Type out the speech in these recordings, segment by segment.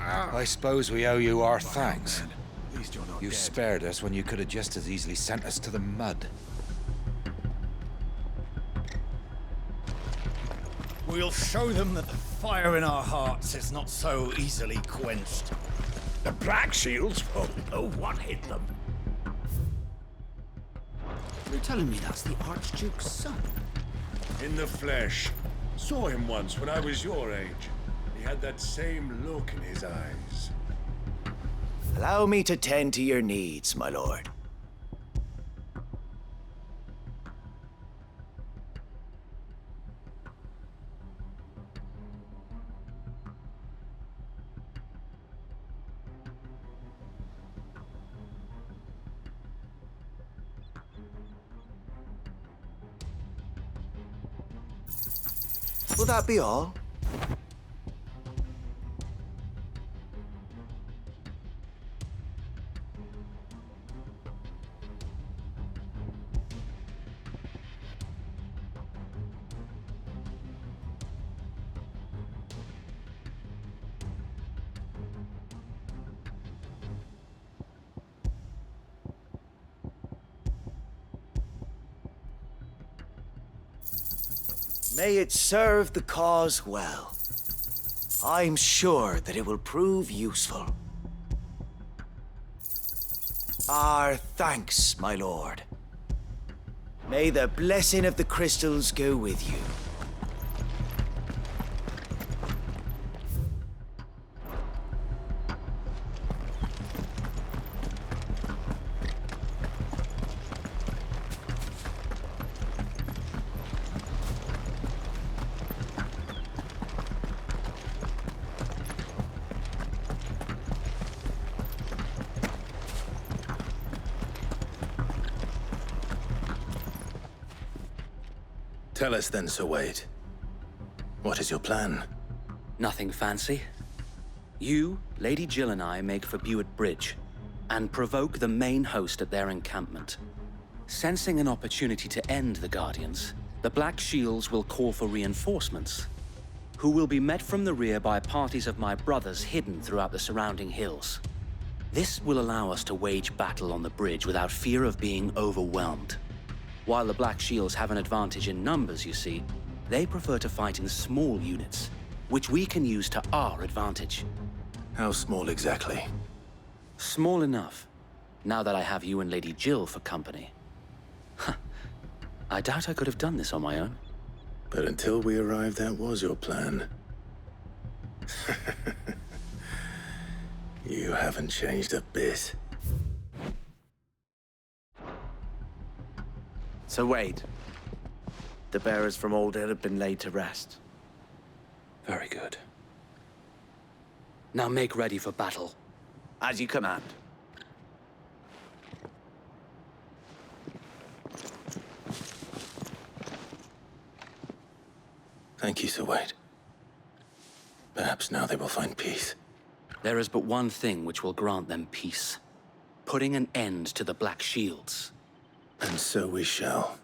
I suppose we owe you our thanks. At least you're not You dead. spared us when you could have just as easily sent us to the mud. We'll show them that the fire in our hearts is not so easily quenched. The Black Shields won't know what hit them. You're telling me that's the Archduke's son? In the flesh. Saw him once when I was your age. He had that same look in his eyes. Allow me to tend to your needs, my lord. Will that be all? May it serve the cause well. I'm sure that it will prove useful. Our thanks, my lord. May the blessing of the crystals go with you. Tell us then, Sir Wade. What is your plan? Nothing fancy. You, Lady Jill and I make for Buett Bridge and provoke the main host at their encampment. Sensing an opportunity to end the Guardians, the Black Shields will call for reinforcements, who will be met from the rear by parties of my brothers hidden throughout the surrounding hills. This will allow us to wage battle on the bridge without fear of being overwhelmed. While the Black Shields have an advantage in numbers, you see, they prefer to fight in small units, which we can use to our advantage. How small exactly? Small enough, now that I have you and Lady Jill for company. I doubt I could have done this on my own. But until we arrived, that was your plan. You haven't changed a bit. Sir Wade, the bearers from Old Hill have been laid to rest. Very good. Now make ready for battle. As you command. Thank you, Sir Wade. Perhaps now they will find peace. There is but one thing which will grant them peace. Putting an end to the Black Shields. And so we shall.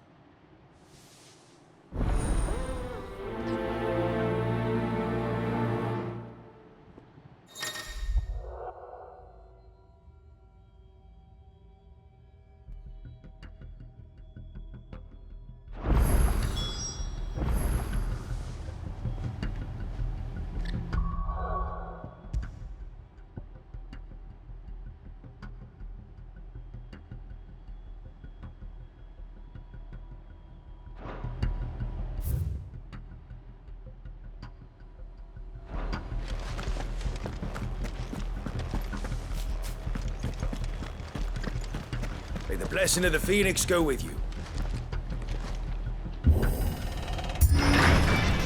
May the blessing of the Phoenix go with you.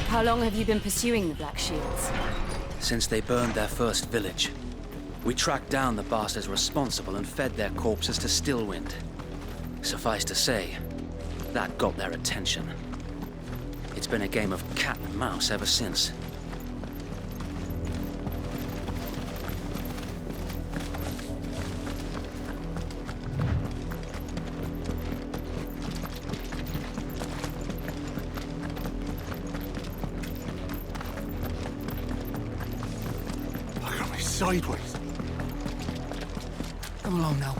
How long have you been pursuing the Black Shields? Since they burned their first village. We tracked down the bastards responsible and fed their corpses to Stillwind. Suffice to say, that got their attention. It's been a game of cat and mouse ever since. sideways. Come along now.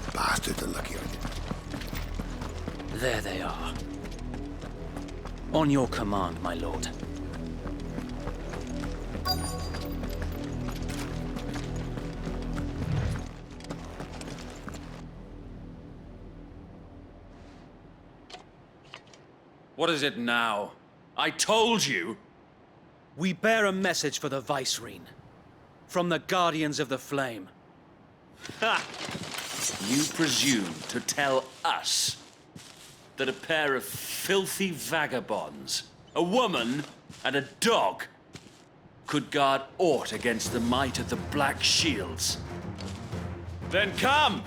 The bastards are lucky I didn't. There they are. On your command, my lord. What is it now? I told you! We bear a message for the Vicereine. From the Guardians of the Flame. Ha! You presume to tell us that a pair of filthy vagabonds, a woman and a dog, could guard aught against the might of the Black Shields? Then come!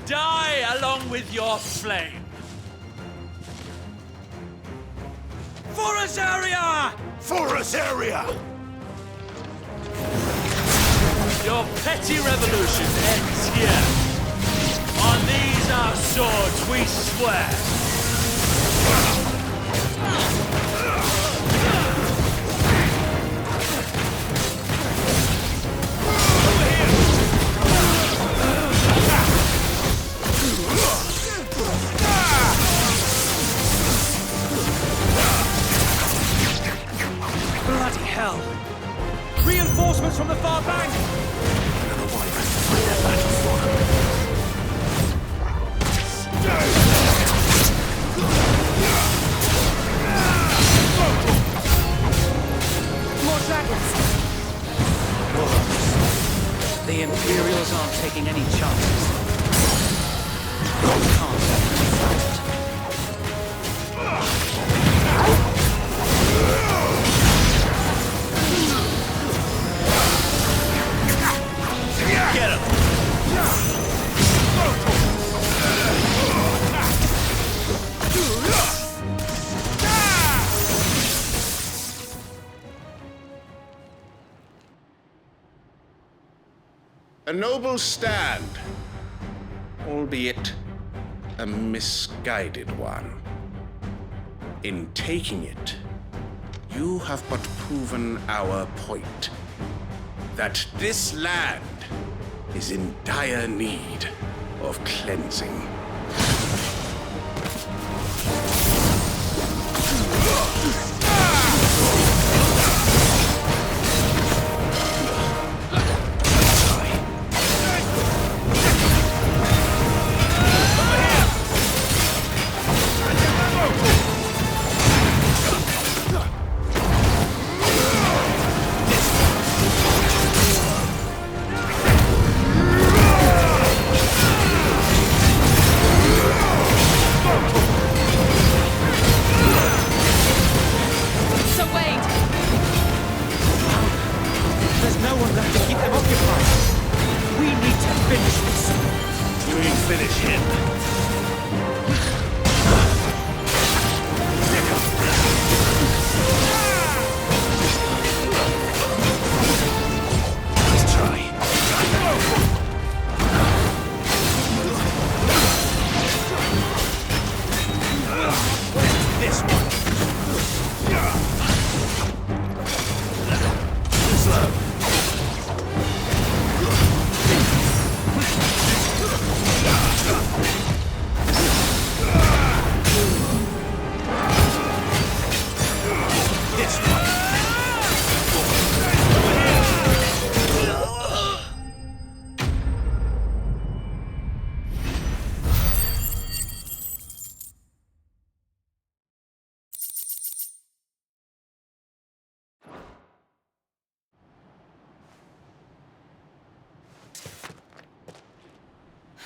Die along with your flame! For Azaria! For Azaria! Your petty revolution ends here. On these our swords we swear. Bloody hell! Reinforcements from the far bank! More dragons! The Imperials aren't taking any chances. Can't let them be flattered. Get him! A noble stand, albeit a misguided one. In taking it, you have but proven our point, that this land is in dire need of cleansing.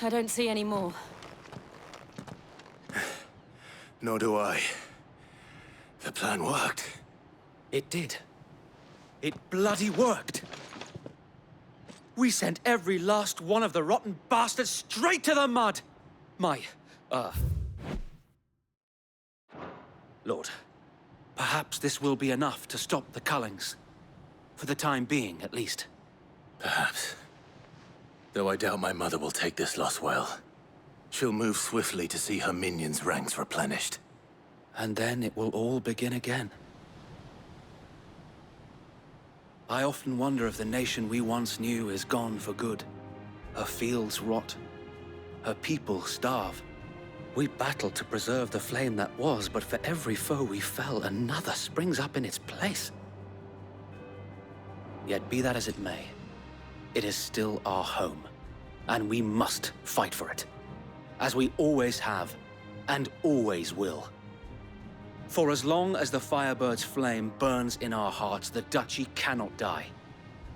I don't see any more. Nor do I. The plan worked. It did. It bloody worked. We sent every last one of the rotten bastards straight to the mud! Lord, perhaps this will be enough to stop the Cullings. For the time being, at least. Perhaps. Though I doubt my mother will take this loss well. She'll move swiftly to see her minions' ranks replenished. And then it will all begin again. I often wonder if the nation we once knew is gone for good. Her fields rot. Her people starve. We battled to preserve the flame that was, but for every foe we fell, another springs up in its place. Yet be that as it may, it is still our home, and we must fight for it, as we always have, and always will. For as long as the Firebird's flame burns in our hearts, the Duchy cannot die,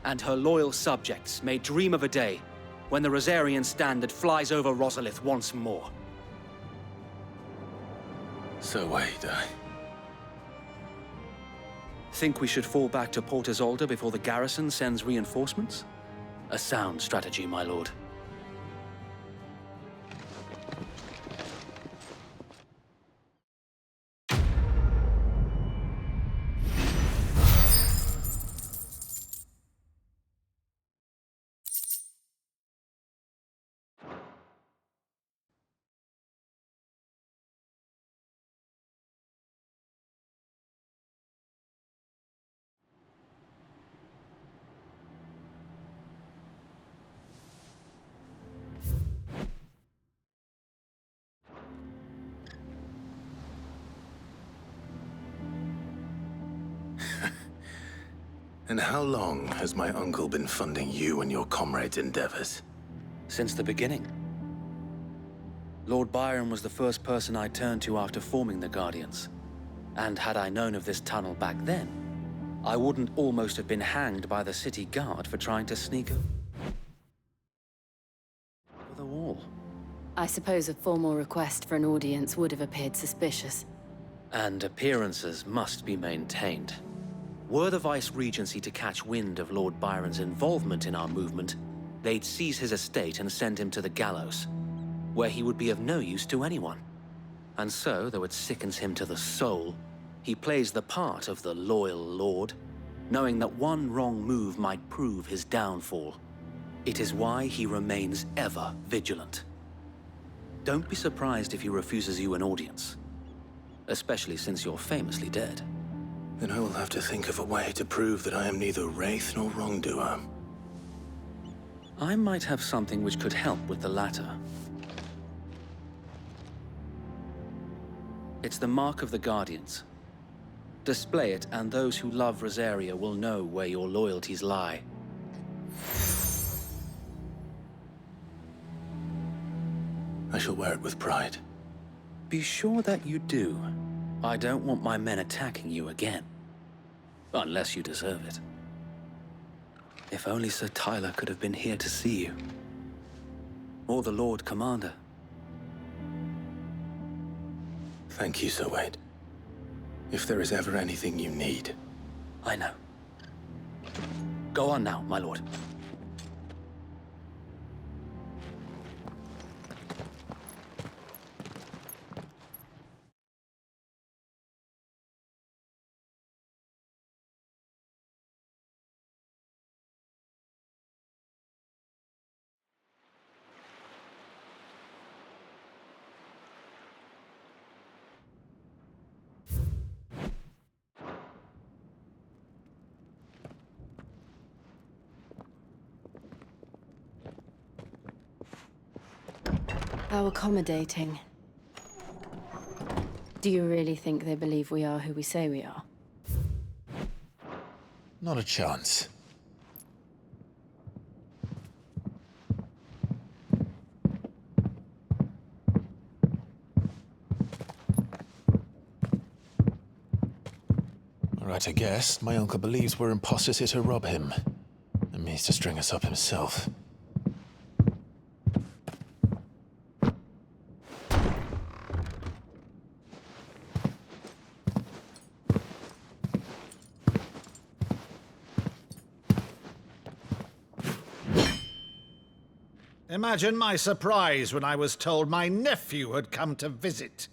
and her loyal subjects may dream of a day when the Rosarian standard flies over Rosalith once more. So wait, Think we should fall back to Port Isolde before the garrison sends reinforcements? A sound strategy, my lord. And how long has my uncle been funding you and your comrades' endeavors? Since the beginning. Lord Byron was the first person I turned to after forming the Guardians. And had I known of this tunnel back then, I wouldn't almost have been hanged by the city guard for trying to sneak over the wall. I suppose a formal request for an audience would have appeared suspicious. And appearances must be maintained. Were the Vice-Regency to catch wind of Lord Byron's involvement in our movement, they'd seize his estate and send him to the gallows, where he would be of no use to anyone. And so, though it sickens him to the soul, he plays the part of the loyal lord, knowing that one wrong move might prove his downfall. It is why he remains ever vigilant. Don't be surprised if he refuses you an audience, especially since you're famously dead. Then I will have to think of a way to prove that I am neither wraith nor wrongdoer. I might have something which could help with the latter. It's the mark of the Guardians. Display it, and those who love Rosaria will know where your loyalties lie. I shall wear it with pride. Be sure that you do. I don't want my men attacking you again. Unless you deserve it. If only Sir Tyler could have been here to see you. Or the Lord Commander. Thank you, Sir Wade. If there is ever anything you need. I know. Go on now, my lord. How accommodating. Do you really think they believe we are who we say we are? Not a chance. All right, I guess. My uncle believes we're imposters here to rob him. And means to string us up himself. Imagine my surprise when I was told my nephew had come to visit.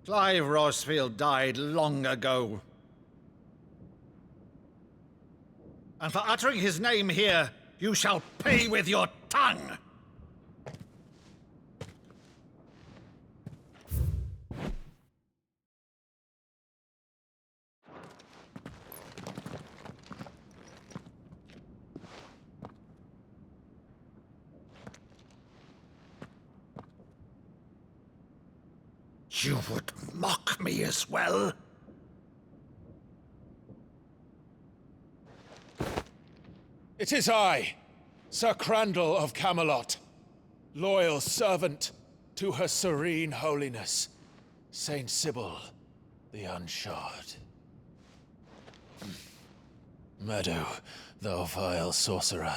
Clive Rosfield died long ago. And for uttering his name here, you shall pay with your tongue! You would mock me as well? It is I, Sir Crandall of Camelot, loyal servant to her serene holiness, Saint Sybil the Unshod. Meadow, thou vile sorcerer,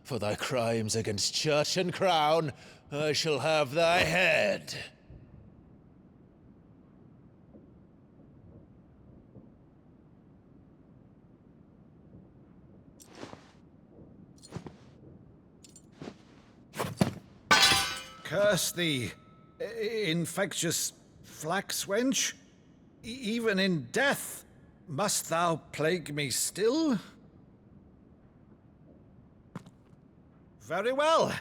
for thy crimes against church and crown, I shall have thy head. Curse thee, infectious flax wench. Even in death, must thou plague me still? Very well.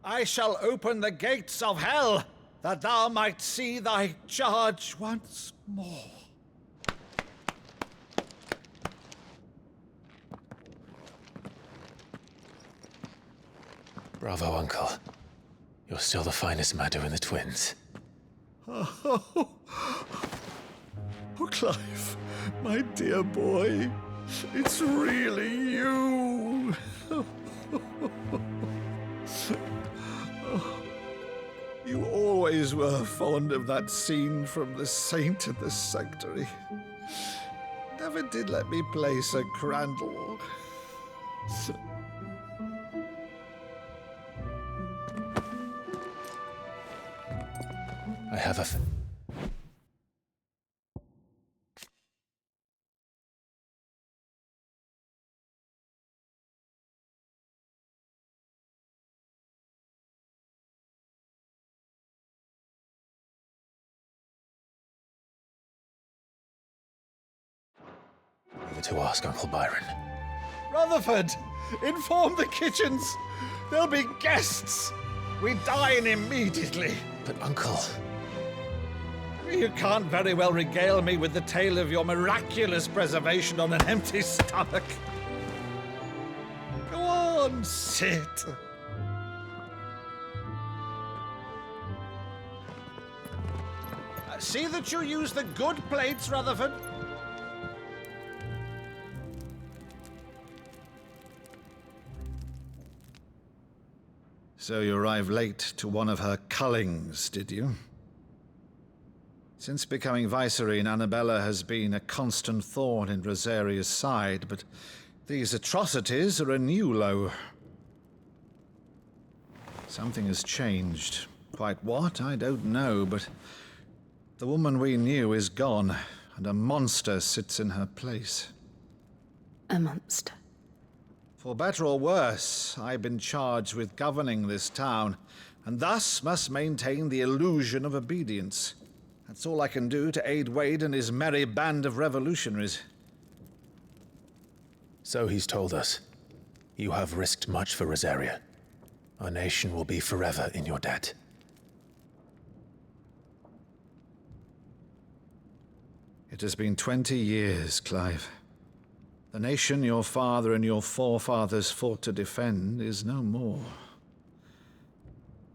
I shall open the gates of hell, that thou might see thy charge once more. Bravo, Uncle. You're still the finest Meadow in the twins. Oh, Clive, my dear boy, it's really you. You always were fond of that scene from The Saint and the Sanctuary. Never did let me play Sir Crandall. I have a to ask Uncle Byron. Rutherford, inform the kitchens. There'll be guests. We dine immediately. But Uncle... You can't very well regale me with the tale of your miraculous preservation on an empty stomach. Go on, sit. See that you use the good plates, Rutherford. So you arrived late to one of her cullings, did you? Since becoming Vicereine, Annabella has been a constant thorn in Rosaria's side, but these atrocities are a new low. Something has changed. Quite what, I don't know, but the woman we knew is gone, and a monster sits in her place. A monster. For better or worse, I've been charged with governing this town, and thus must maintain the illusion of obedience. That's all I can do to aid Wade and his merry band of revolutionaries. So he's told us. You have risked much for Rosaria. Our nation will be forever in your debt. It has been 20 years, Clive. The nation your father and your forefathers fought to defend is no more.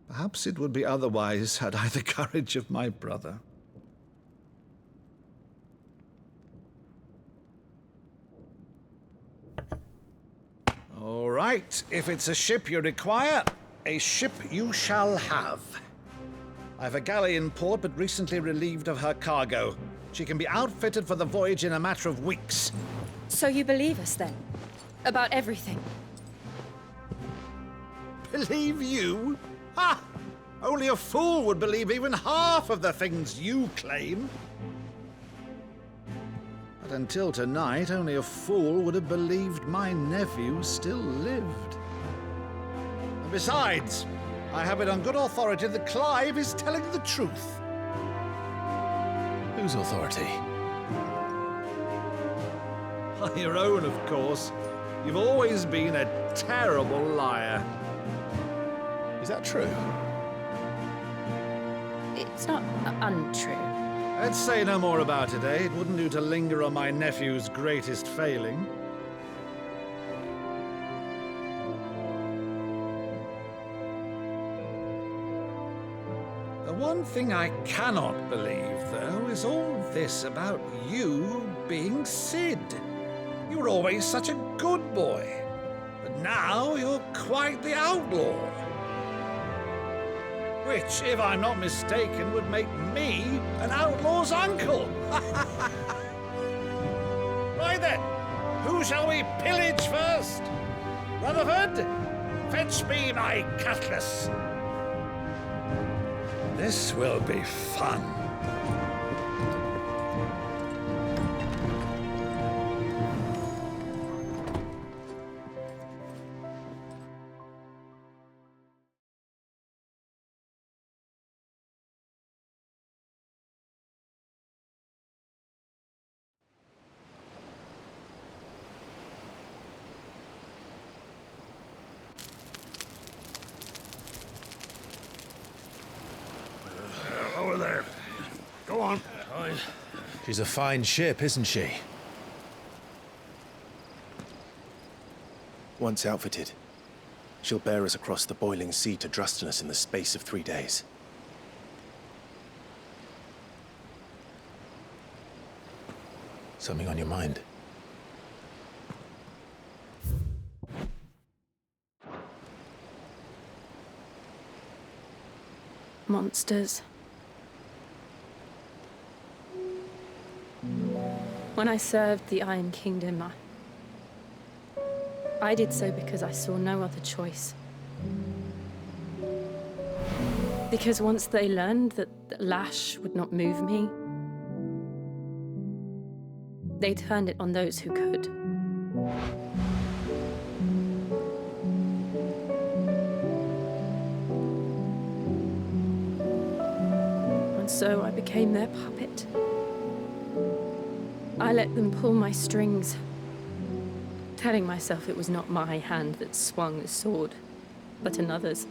Perhaps it would be otherwise had I the courage of my brother. All right, if it's a ship you require, a ship you shall have. I've a galley in port, but recently relieved of her cargo. She can be outfitted for the voyage in a matter of weeks. So you believe us, then? About everything? Believe you? Ha! Only a fool would believe even half of the things you claim. But until tonight, only a fool would have believed my nephew still lived. And besides, I have it on good authority that Clive is telling the truth. Whose authority? Your own, of course. You've always been a terrible liar. Is that true? It's not untrue. Let's say no more about it, eh? It wouldn't do to linger on my nephew's greatest failing. The one thing I cannot believe, though, is all this about you being Sid. You were always such a good boy, but now you're quite the outlaw. Which, if I'm not mistaken, would make me an outlaw's uncle. Right then, who shall we pillage first? Rutherford, fetch me my cutlass. This will be fun. Over there. Go on. She's a fine ship, isn't she? Once outfitted, she'll bear us across the boiling sea to Drustinus in the space of 3 days. Something on your mind? Monsters. When I served the Iron Kingdom, I did so because I saw no other choice. Because once they learned that the lash would not move me, they turned it on those who could. And so I became their puppet. I let them pull my strings, telling myself it was not my hand that swung the sword, but another's.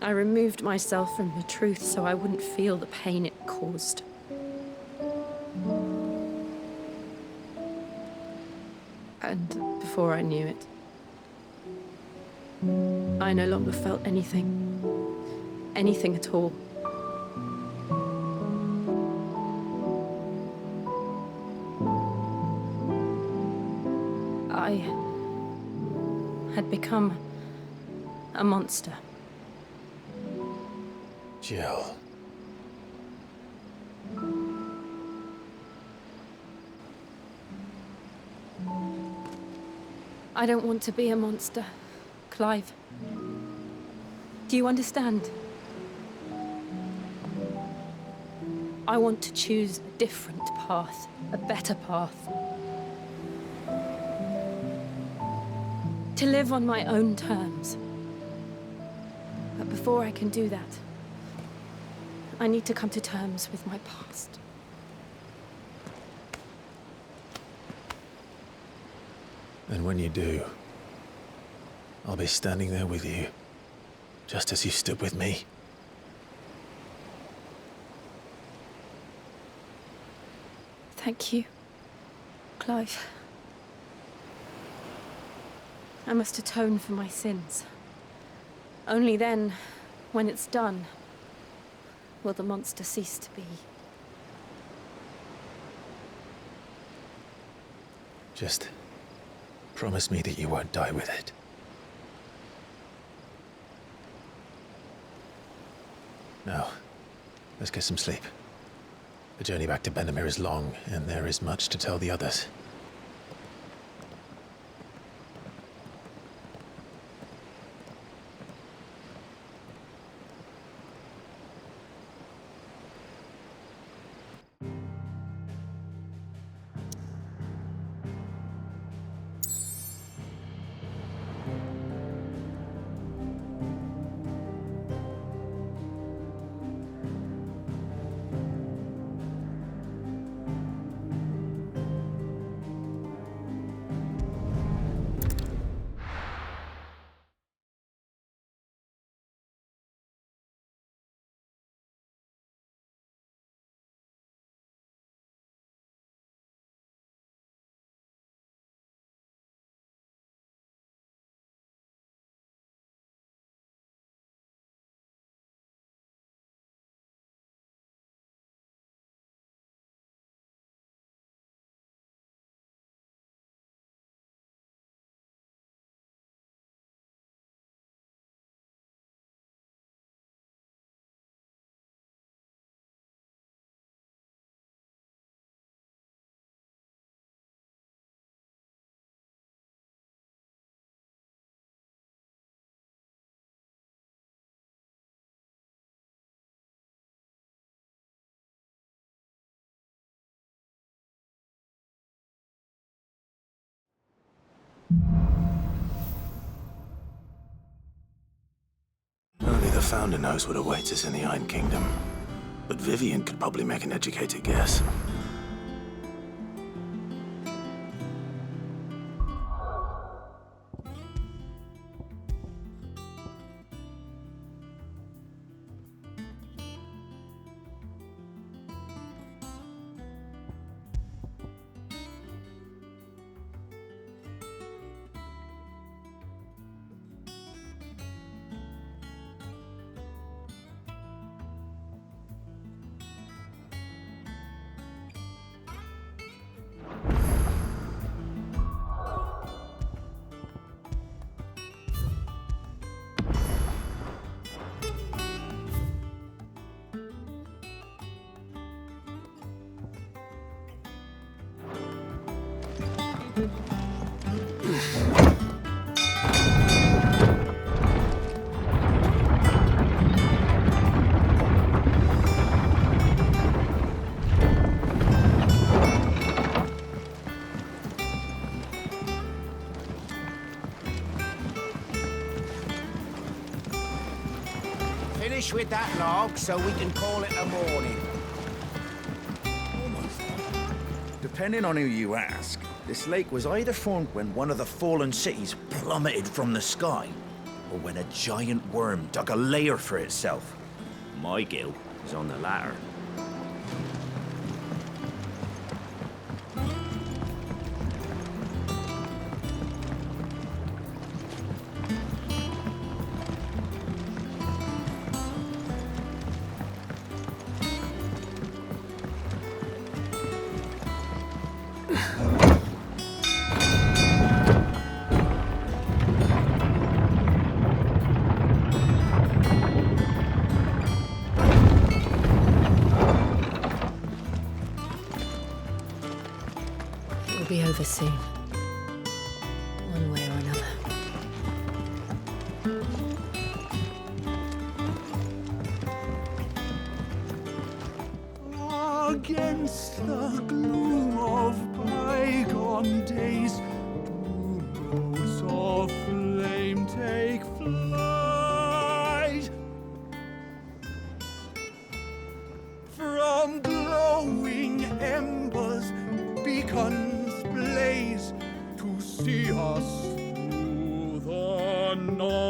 I removed myself from the truth so I wouldn't feel the pain it caused. And before I knew it, I no longer felt anything. Anything at all. I had become a monster. Jill. I don't want to be a monster, Clive. Do you understand? I want to choose a different path, a better path. To live on my own terms. But before I can do that, I need to come to terms with my past. And when you do, I'll be standing there with you, just as you stood with me. Thank you, Clive. I must atone for my sins. Only then, when it's done, will the monster cease to be. Just promise me that you won't die with it. Now, let's get some sleep. The journey back to Benamir is long, and there is much to tell the others. founder knows what awaits us in the Iron Kingdom. But Vivian could probably make an educated guess. Finish with that log so we can call it a morning. Depending on who you ask, this lake was either formed when one of the fallen cities plummeted from the sky, or when a giant worm dug a lair for itself. My guilt is on the latter. Be over soon. One way or another. Against the gloom of bygone days, do notes of flame take flight. From glowing embers, beacons blaze to see us through the night.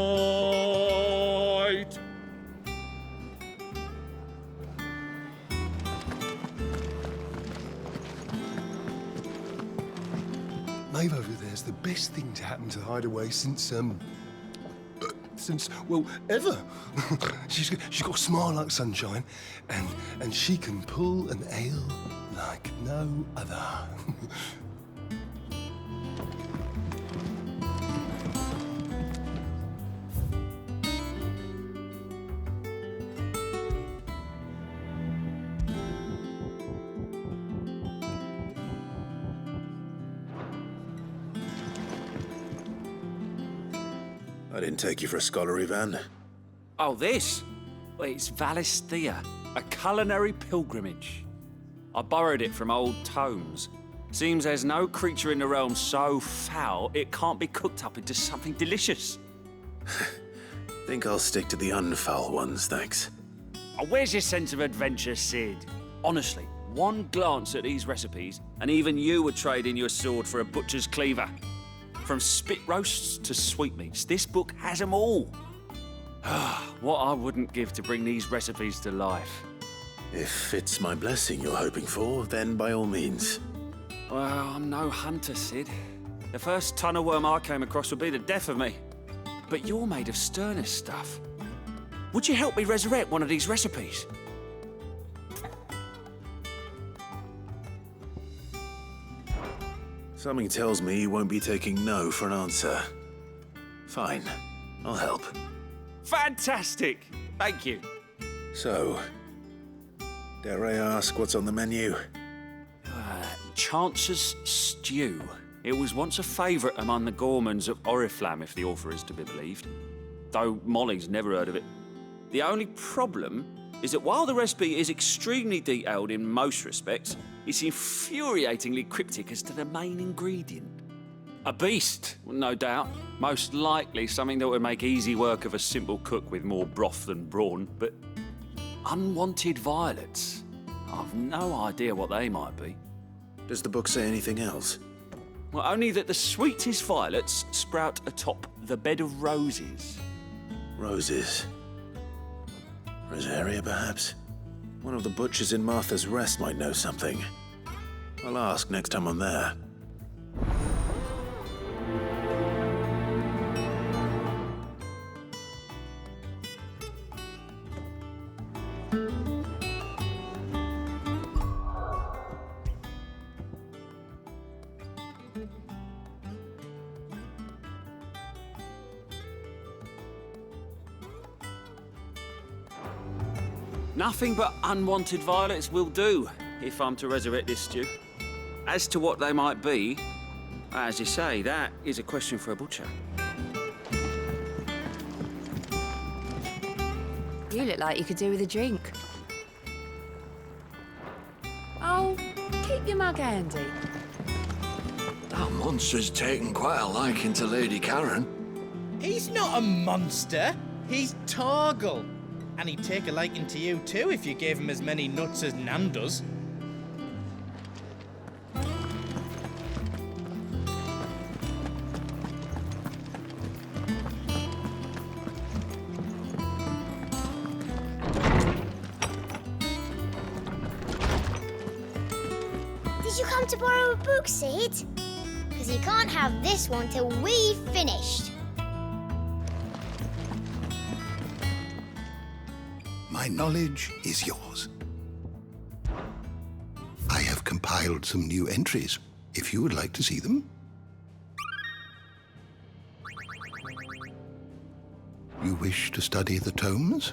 Maeve over there's the best thing to happen to Hideaway since, well, ever. she's got a smile like sunshine, and she can pull an ale like no other. I didn't take you for a scholar, Ivan. Oh, this? Well, it's Valisthea, a culinary pilgrimage. I borrowed it from old tomes. Seems there's no creature in the realm so foul it can't be cooked up into something delicious. Think I'll stick to the unfoul ones, thanks. Oh, where's your sense of adventure, Sid? Honestly, one glance at these recipes, and even you would trade in your sword for a butcher's cleaver. From spit roasts to sweetmeats, this book has them all. What I wouldn't give to bring these recipes to life. If it's my blessing you're hoping for, then by all means. Well, I'm no hunter, Sid. The first tunnel worm I came across would be the death of me. But you're made of sterner stuff. Would you help me resurrect one of these recipes? Something tells me you won't be taking no for an answer. Fine, I'll help. Fantastic! Thank you. So, dare I ask what's on the menu? Chance's Stew. It was once a favourite among the gourmands of Oriflamme, if the author is to be believed. Though Molly's never heard of it. The only problem is that while the recipe is extremely detailed in most respects, it's infuriatingly cryptic as to the main ingredient. A beast, no doubt. Most likely something that would make easy work of a simple cook with more broth than brawn, but unwanted violets. I've no idea what they might be. Does the book say anything else? Well, only that the sweetest violets sprout atop the bed of roses. Roses. Rosaria, perhaps? One of the butchers in Martha's Rest might know something. I'll ask next time I'm there. Nothing but unwanted violets will do, if I'm to resurrect this stew. As to what they might be, as you say, that is a question for a butcher. You look like you could do with a drink. Oh, keep your mug handy. That monster's taken quite a liking to Lady Karen. He's not a monster. He's Torgal. And he'd take a liking to you too if you gave him as many nuts as Nan does. Did you come to borrow a book, Sid? Because you can't have this one till we've finished. My knowledge is yours. I have compiled some new entries, if you would like to see them. You wish to study the tomes?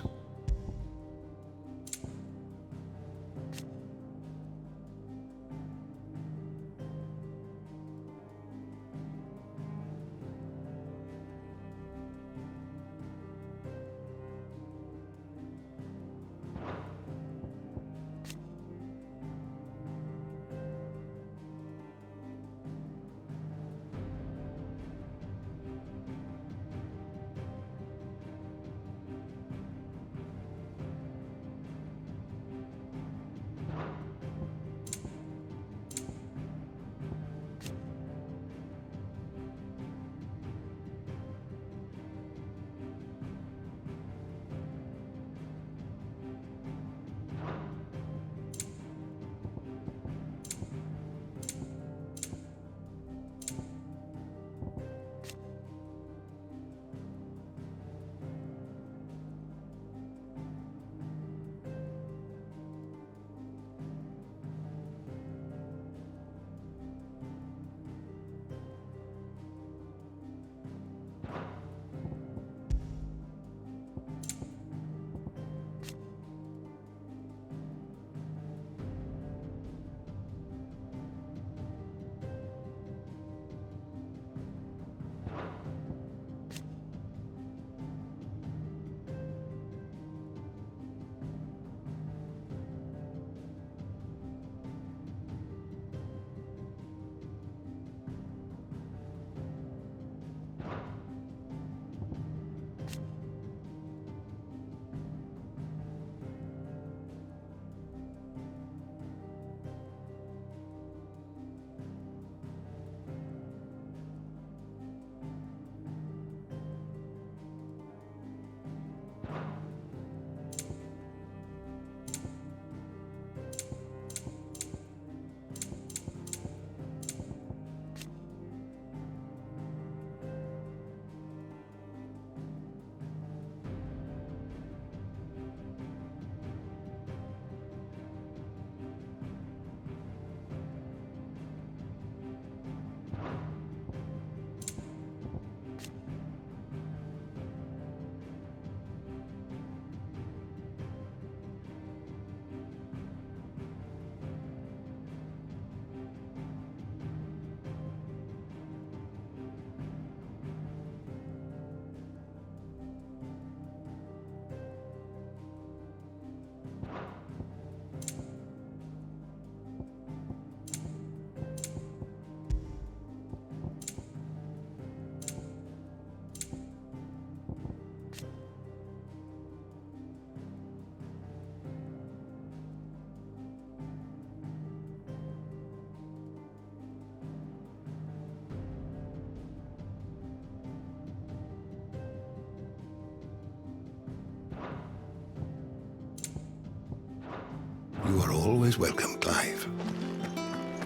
always welcome, Clive.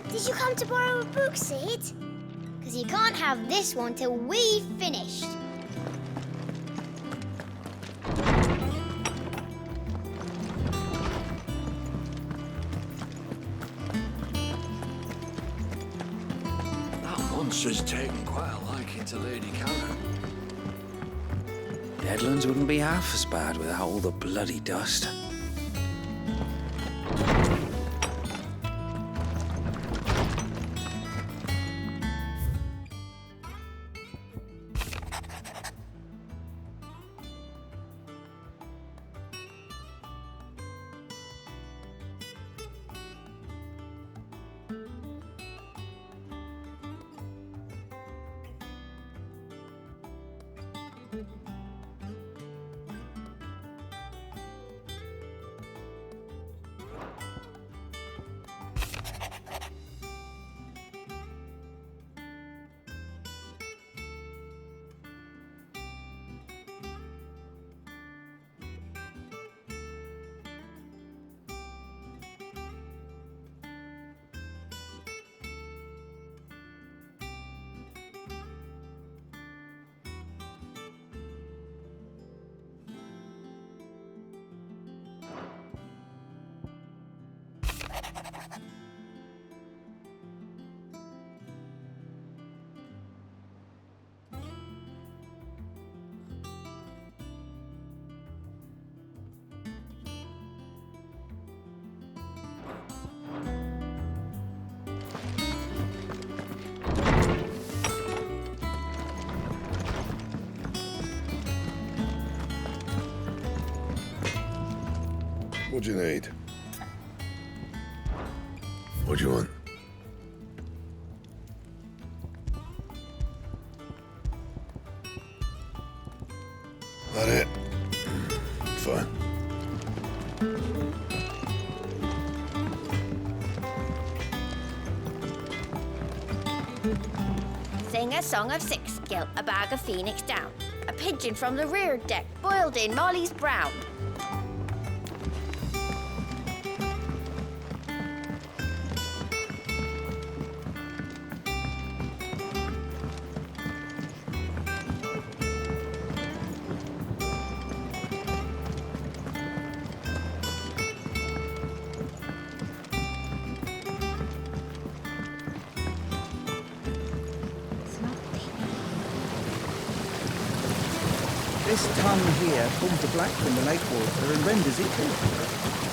Did you come to borrow a book, Sid? Because you can't have this one till we've finished. That monster's taken quite a liking to Lady Karen. Deadlands wouldn't be half as bad without all the bloody dust. What do you need? What do you want? That it? Fine. Sing a song of six, gilt a bag of phoenix down. A pigeon from the rear deck, boiled in Molly's brown. This tongue here pulls the black from the lake water and renders it pure.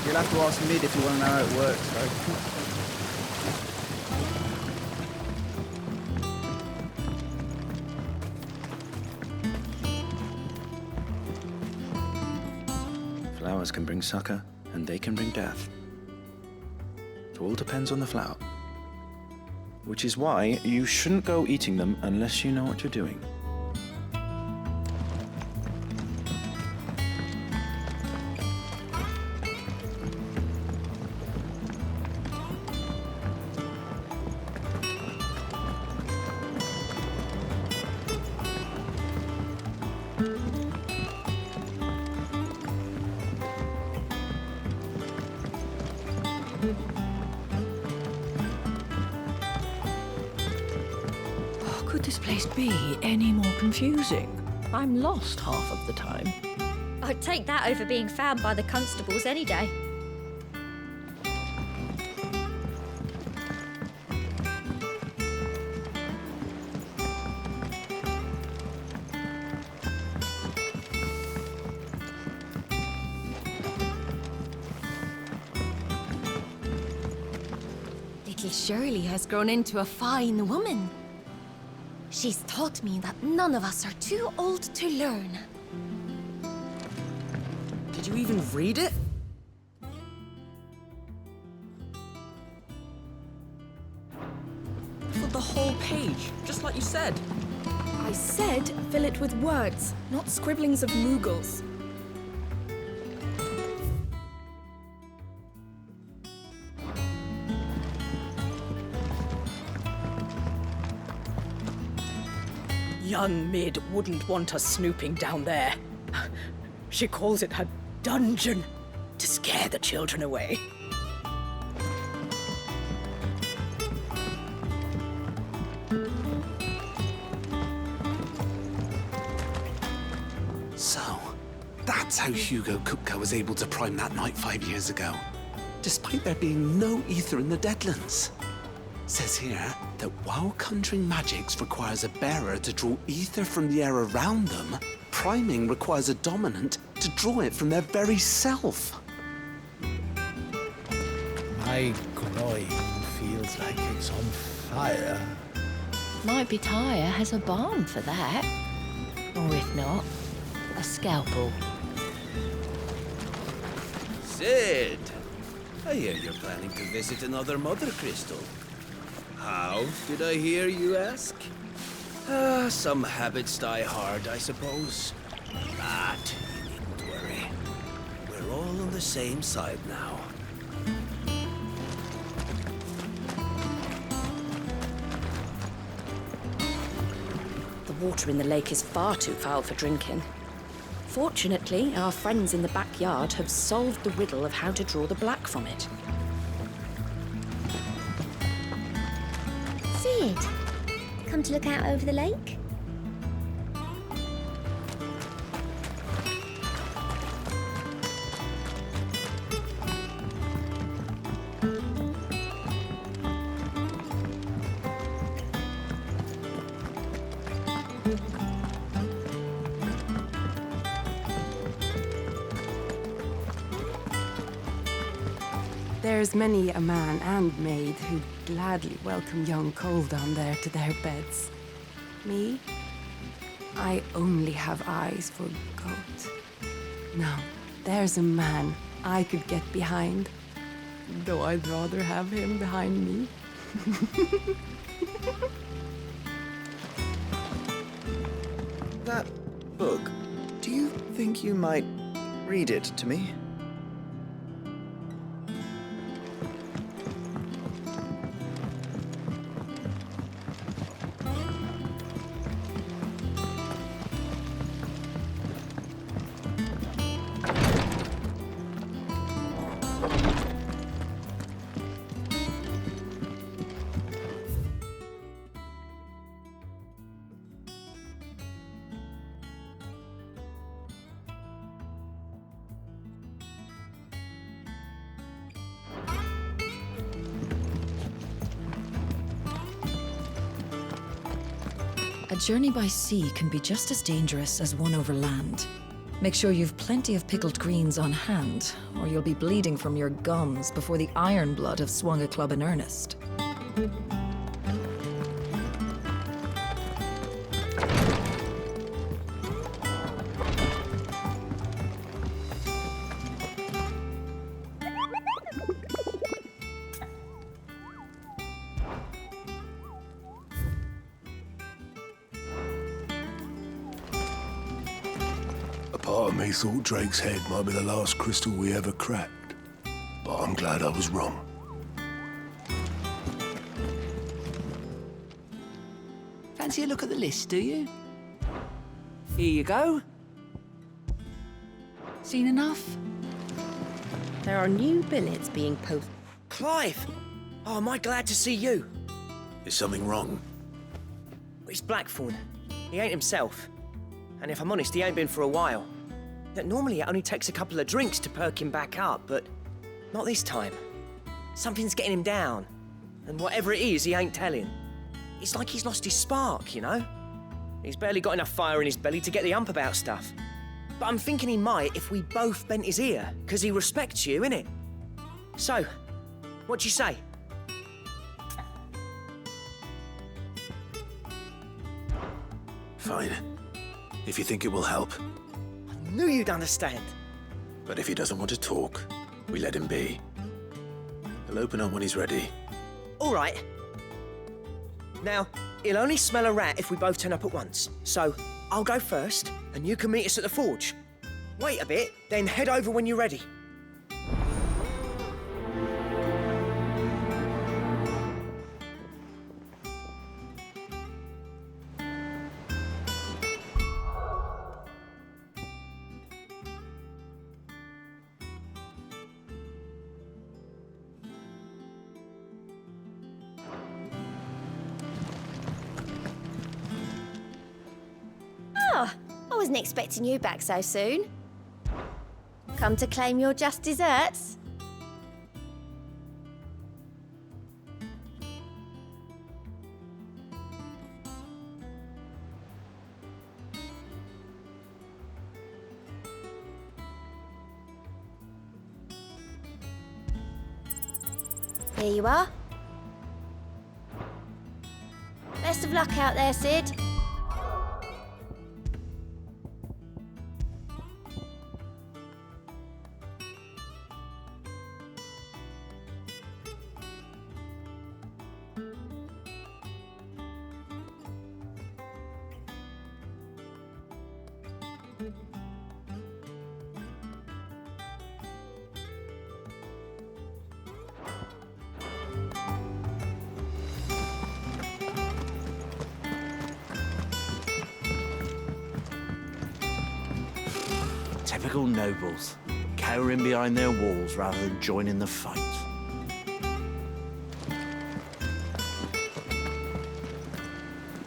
You'll have to ask Mid if you want to know how it works, though. Flowers can bring succor, and they can bring death. It all depends on the flower. Which is why you shouldn't go eating them unless you know what you're doing. Could this place be any more confusing? I'm lost half of the time. I'd take that over being found by the constables any day. Little Shirley has grown into a fine woman. She's taught me that none of us are too old to learn. Did you even read it? For the whole page, just like you said. I said fill it with words, not scribblings of Moogles. Young Mid wouldn't want us snooping down there. She calls it her dungeon to scare the children away. That's how Hugo Kupka was able to prime that night 5 years ago, despite there being no ether in the Deadlands. Says here that while conjuring magics requires a bearer to draw ether from the air around them, priming requires a dominant to draw it from their very self. My groin feels like it's on fire. Might be Tyre has a balm for that. Or if not, a scalpel. Sid! I hear you're planning to visit another Mothercrystal. How, did I hear you ask? Some habits die hard, I suppose. But you needn't worry. We're all on the same side now. The water in the lake is far too foul for drinking. Fortunately, our friends in the backyard have solved the riddle of how to draw the black from it. Sid, come to look out over the lake? There's many a man and maid who'd gladly welcome young Cole down there to their beds. Me? I only have eyes for goat. Now, there's a man I could get behind, though I'd rather have him behind me. That book, do you think you might read it to me? A journey by sea can be just as dangerous as one over land. Make sure you've plenty of pickled greens on hand, or you'll be bleeding from your gums before the iron blood have swung a club in earnest. Part of me thought Drake's head might be the last crystal we ever cracked, but I'm glad I was wrong. Fancy a look at the list, do you? Here you go. Seen enough? There are new billets being posted. Clive! Oh, am I glad to see you? Is something wrong? It's Blackthorn. He ain't himself. And if I'm honest, he ain't been for a while. Normally it only takes a couple of drinks to perk him back up, but not this time. Something's getting him down. And whatever it is, he ain't telling. It's like he's lost his spark, you know? He's barely got enough fire in his belly to get the ump about stuff. But I'm thinking he might if we both bent his ear, because he respects you, innit? So, what do you say? Fine. If you think it will help. I knew you'd understand. But if he doesn't want to talk, we let him be. He'll open up when he's ready. All right. Now, he'll only smell a rat if we both turn up at once. So, I'll go first, and you can meet us at the forge. Wait a bit, then head over when you're ready. Oh, I wasn't expecting you back so soon. Come to claim your just desserts? Here you are. Best of luck out there, Sid. Typical nobles, cowering behind their walls rather than joining the fight.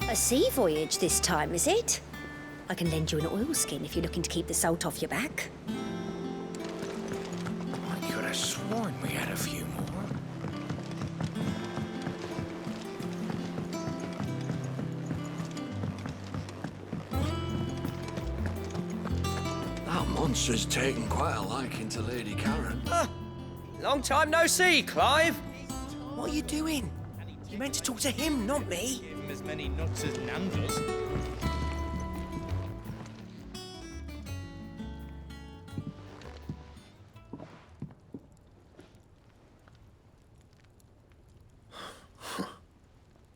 A sea voyage this time, is it? I can lend you an oilskin if you're looking to keep the salt off your back. I could have sworn we had a few more. That monster's taken quite a liking to Lady Karen. Long time no see, Clive. What are you doing? You meant to talk to him, not me. Give him as many nuts as Nan does.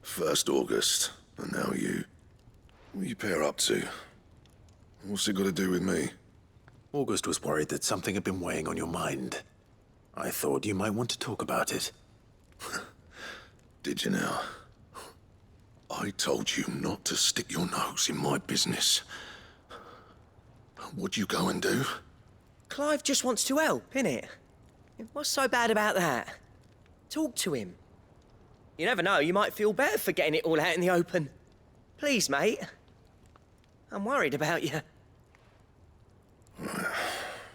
First August, and now you. What are you pair up to? What's it got to do with me? August was worried that something had been weighing on your mind. I thought you might want to talk about it. Did you now? I told you not to stick your nose in my business. What'd you go and do? Clive just wants to help, innit? What's so bad about that? Talk to him. You never know, you might feel better for getting it all out in the open. Please, mate. I'm worried about you.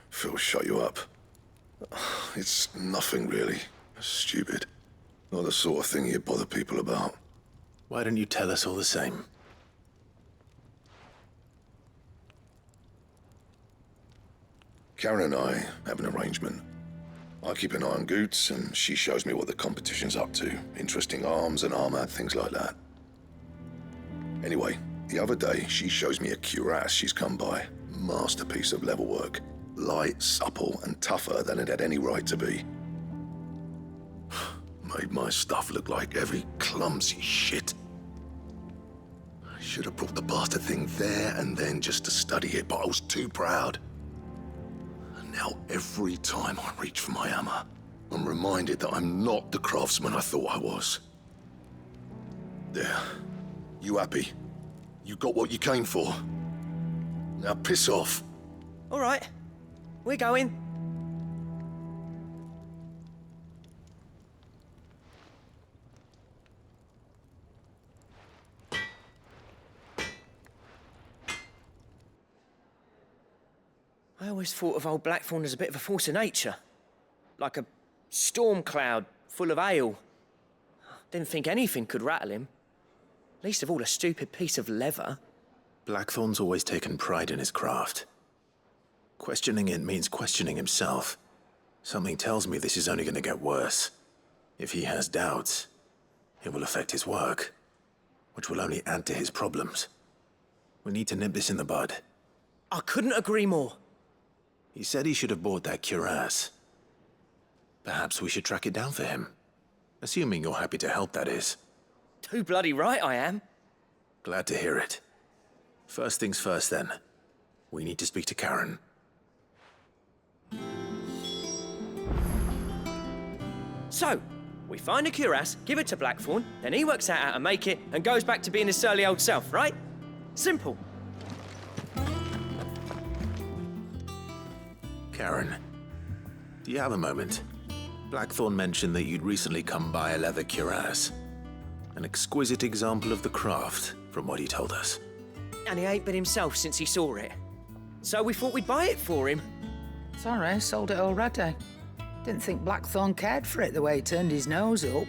Phil shut you up. It's nothing really. Stupid. Not the sort of thing you bother people about. Why don't you tell us all the same? Karen and I have an arrangement. I keep an eye on Goots, and she shows me what the competition's up to. Interesting arms and armor, things like that. Anyway, the other day, she shows me a cuirass she's come by. Masterpiece of level work. Light, supple, and tougher than it had any right to be. Made my stuff look like heavy, clumsy shit. I should have brought the bastard thing there and then just to study it, but I was too proud. And now every time I reach for my hammer, I'm reminded that I'm not the craftsman I thought I was. There. You happy? You got what you came for. Now piss off. All right. We're going. I always thought of old Blackthorn as a bit of a force of nature. Like a storm cloud full of hail. Didn't think anything could rattle him. Least of all a stupid piece of leather. Blackthorn's always taken pride in his craft. Questioning it means questioning himself. Something tells me this is only going to get worse. If he has doubts, it will affect his work, which will only add to his problems. We need to nip this in the bud. I couldn't agree more. He said he should have bought that cuirass. Perhaps we should track it down for him. Assuming you're happy to help, that is. Too bloody right I am. Glad to hear it. First things first, then. We need to speak to Karen. So, we find a cuirass, give it to Blackthorn, then he works out how to make it and goes back to being his surly old self, right? Simple. Karen, do you have a moment? Blackthorn mentioned that you'd recently come by a leather cuirass. An exquisite example of the craft, from what he told us. And he ain't been himself since he saw it. So we thought we'd buy it for him. Sorry, sold it already. Didn't think Blackthorn cared for it the way he turned his nose up.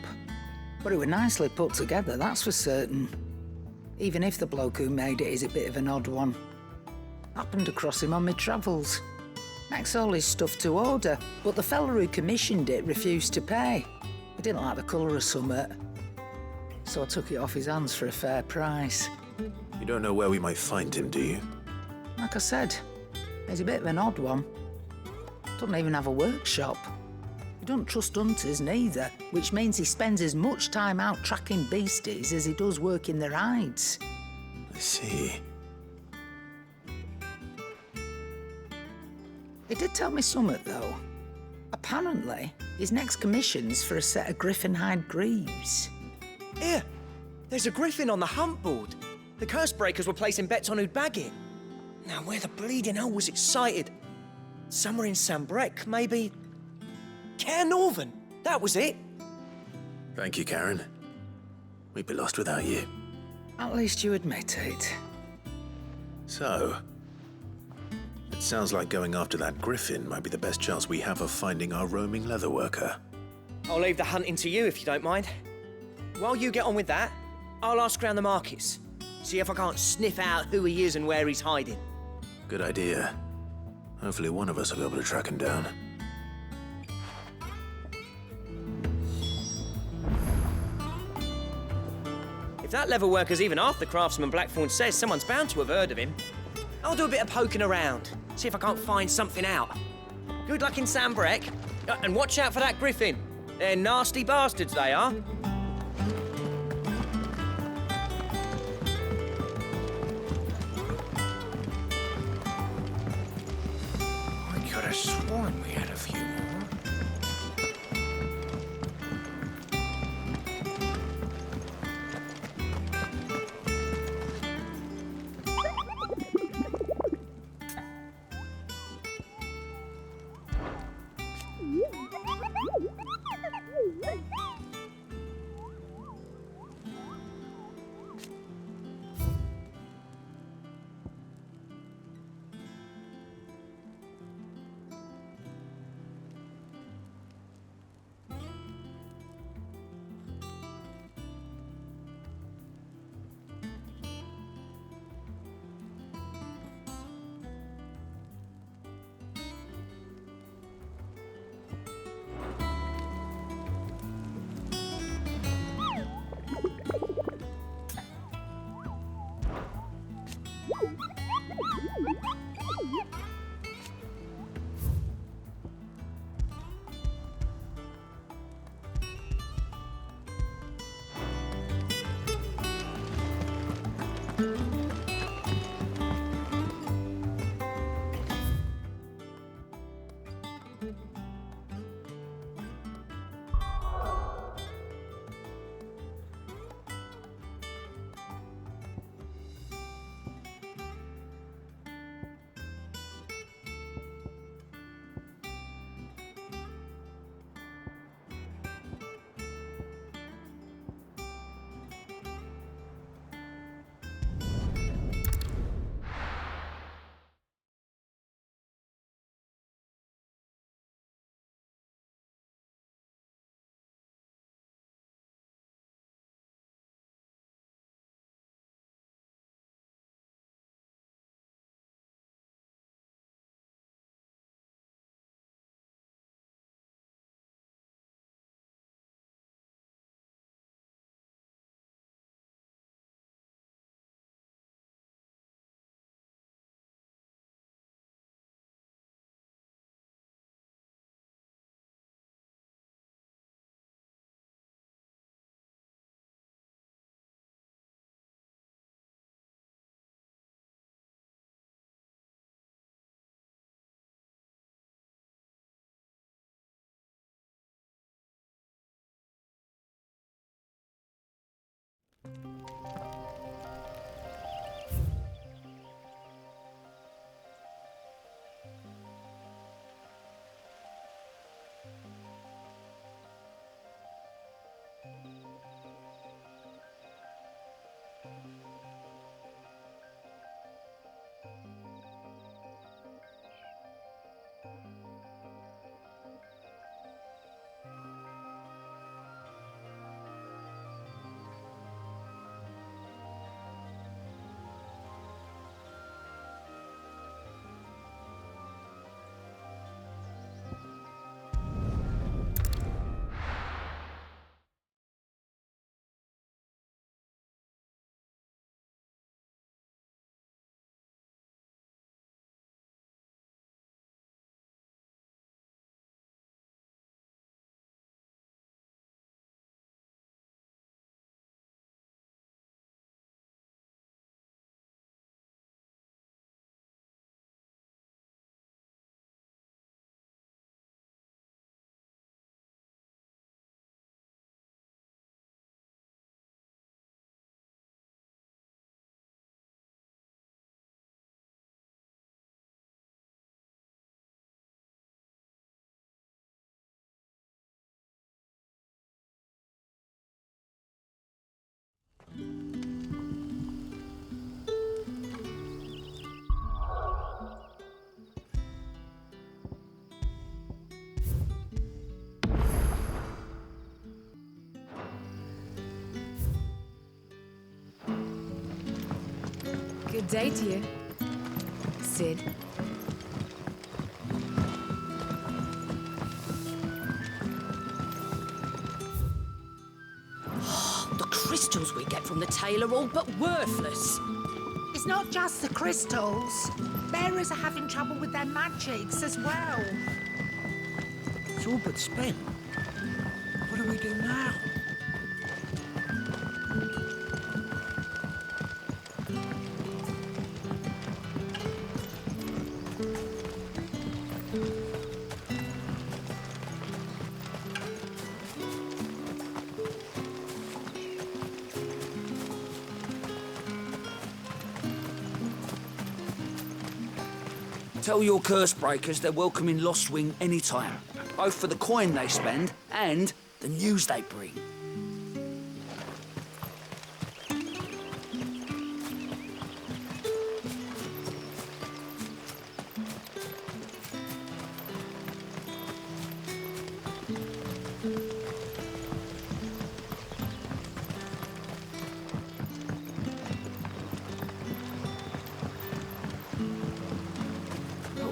But it was nicely put together, that's for certain. Even if the bloke who made it is a bit of an odd one. Happened across him on my travels. Makes all his stuff to order, but the fella who commissioned it refused to pay. He didn't like the colour of summit. So I took it off his hands for a fair price. You don't know where we might find him, do you? Like I said, he's a bit of an odd one. Doesn't even have a workshop. He doesn't trust hunters neither, which means he spends as much time out tracking beasties as he does working their hides. I see. He did tell me something, though. Apparently, his next commission's for a set of griffin hide greaves. Here, there's a griffin on the hunt board. The curse breakers were placing bets on who'd bag it. Now, where the bleeding hell was it sighted? Somewhere in Sambrec, maybe... Cairnorthern, that was it. Thank you, Karen. We'd be lost without you. At least you admit it. So, it sounds like going after that griffin might be the best chance we have of finding our roaming leatherworker. I'll leave the hunting to you if you don't mind. While you get on with that, I'll ask around the markets. See if I can't sniff out who he is and where he's hiding. Good idea. Hopefully one of us will be able to track him down. If that leatherworker's even half the craftsman Blackthorn says, someone's bound to have heard of him. I'll do a bit of poking around, see if I can't find something out. Good luck in Sambrec, and watch out for that griffin. They're nasty bastards, they are. I could have sworn we had a few more. day to you, Sid. The crystals we get from the tail are all but worthless. It's not just the crystals. Bearers are having trouble with their magics as well. It's all but spent. What do we do now? Tell your curse breakers they're welcome in Lost Wing anytime, both for the coin they spend and the news they bring.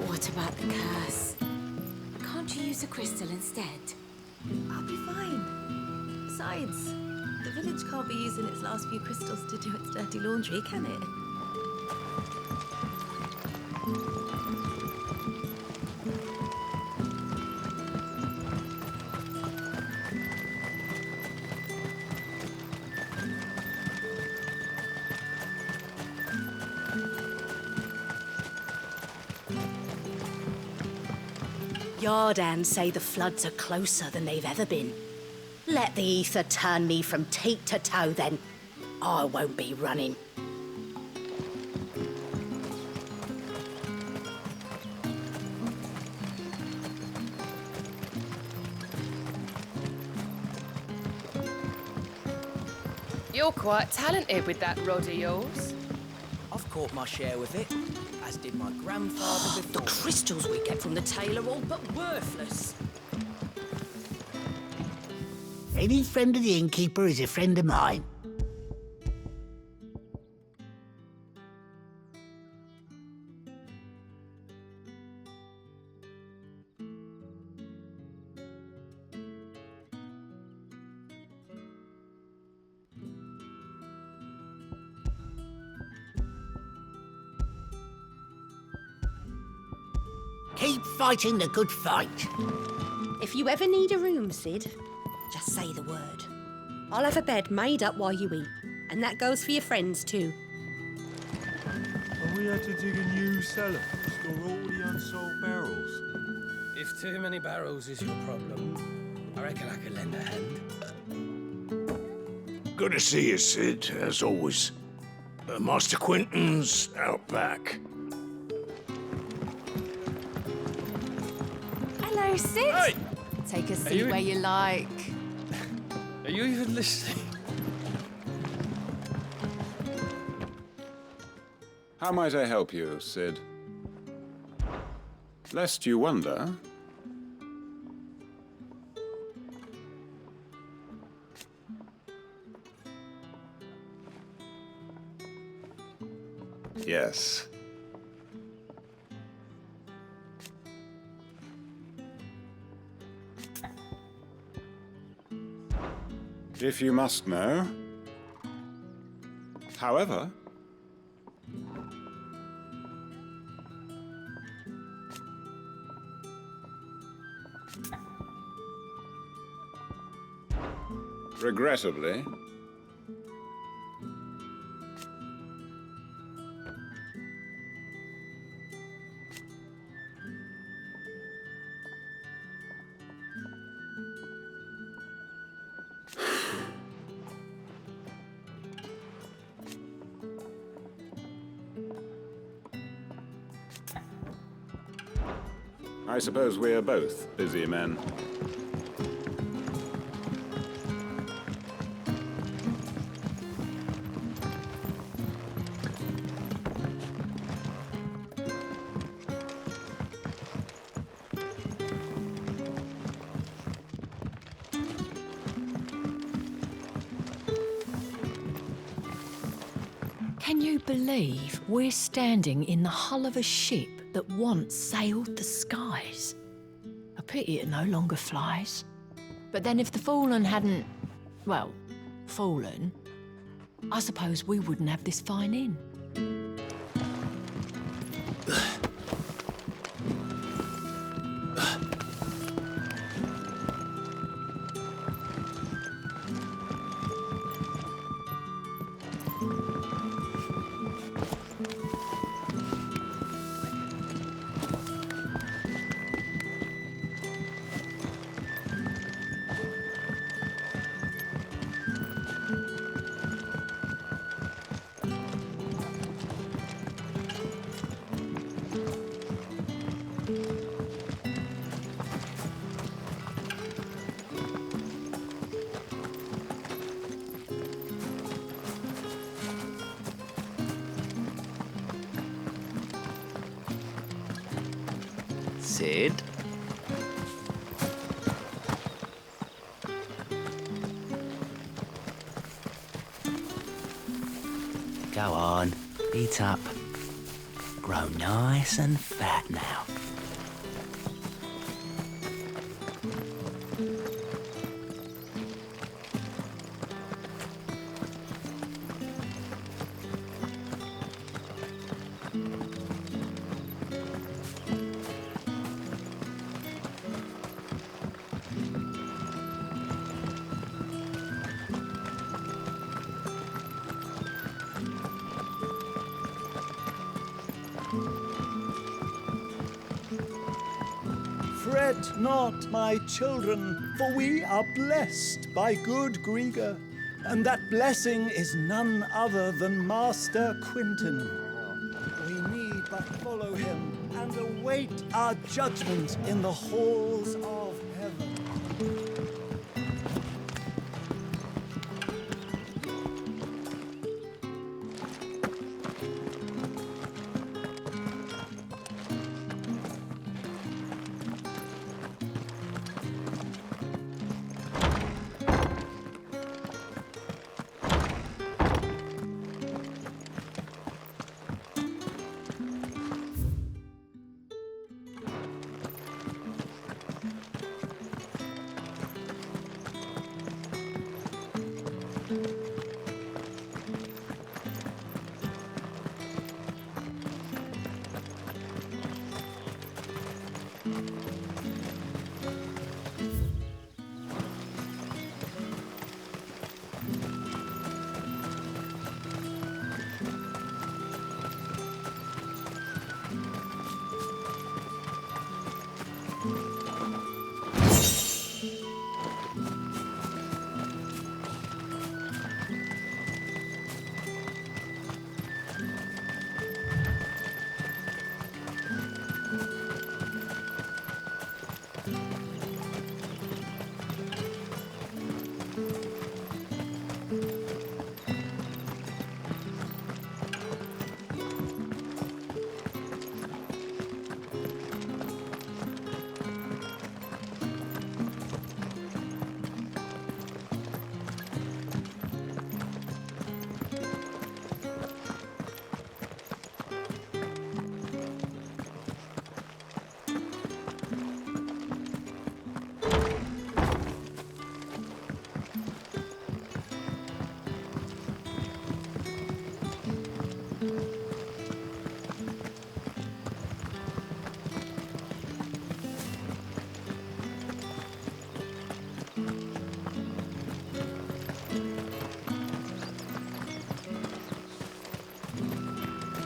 What about the curse? Can't you use a crystal instead? I'll be fine. Besides, the village can't be using its last few crystals to do its dirty laundry, can it? Yardan say the floods are closer than they've ever been. Let the ether turn me from teat to toe, then. I won't be running. You're quite talented with that rod of yours. I've caught my share with it, as did my grandfather before. The crystals we get from the tail are all but worthless. Any friend of the innkeeper is a friend of mine. Keep fighting the good fight. If you ever need a room, Sid, just say the word. I'll have a bed made up while you eat, and that goes for your friends too. Have we had to dig a new cellar to store all the unsold barrels? If too many barrels is your problem, I reckon I could lend a hand. Good to see you, Sid, as always. Master Quentin's out back. Hello, Sid. Hey! Take a seat where you like. Are you even listening? How might I help you, Sid? Lest you wonder... Yes. If you must know. However... regrettably... I suppose we're both busy men. Can you believe we're standing in the hull of a ship that once sailed the skies? A pity it no longer flies. But then if the fallen hadn't, well, fallen, I suppose we wouldn't have this fine inn. Sid? Go on, eat up. Grow nice and fat now. Fret not, my children, for we are blessed by good Grieger, and that blessing is none other than Master Quintin. We need but follow him and await our judgment in the halls of heaven.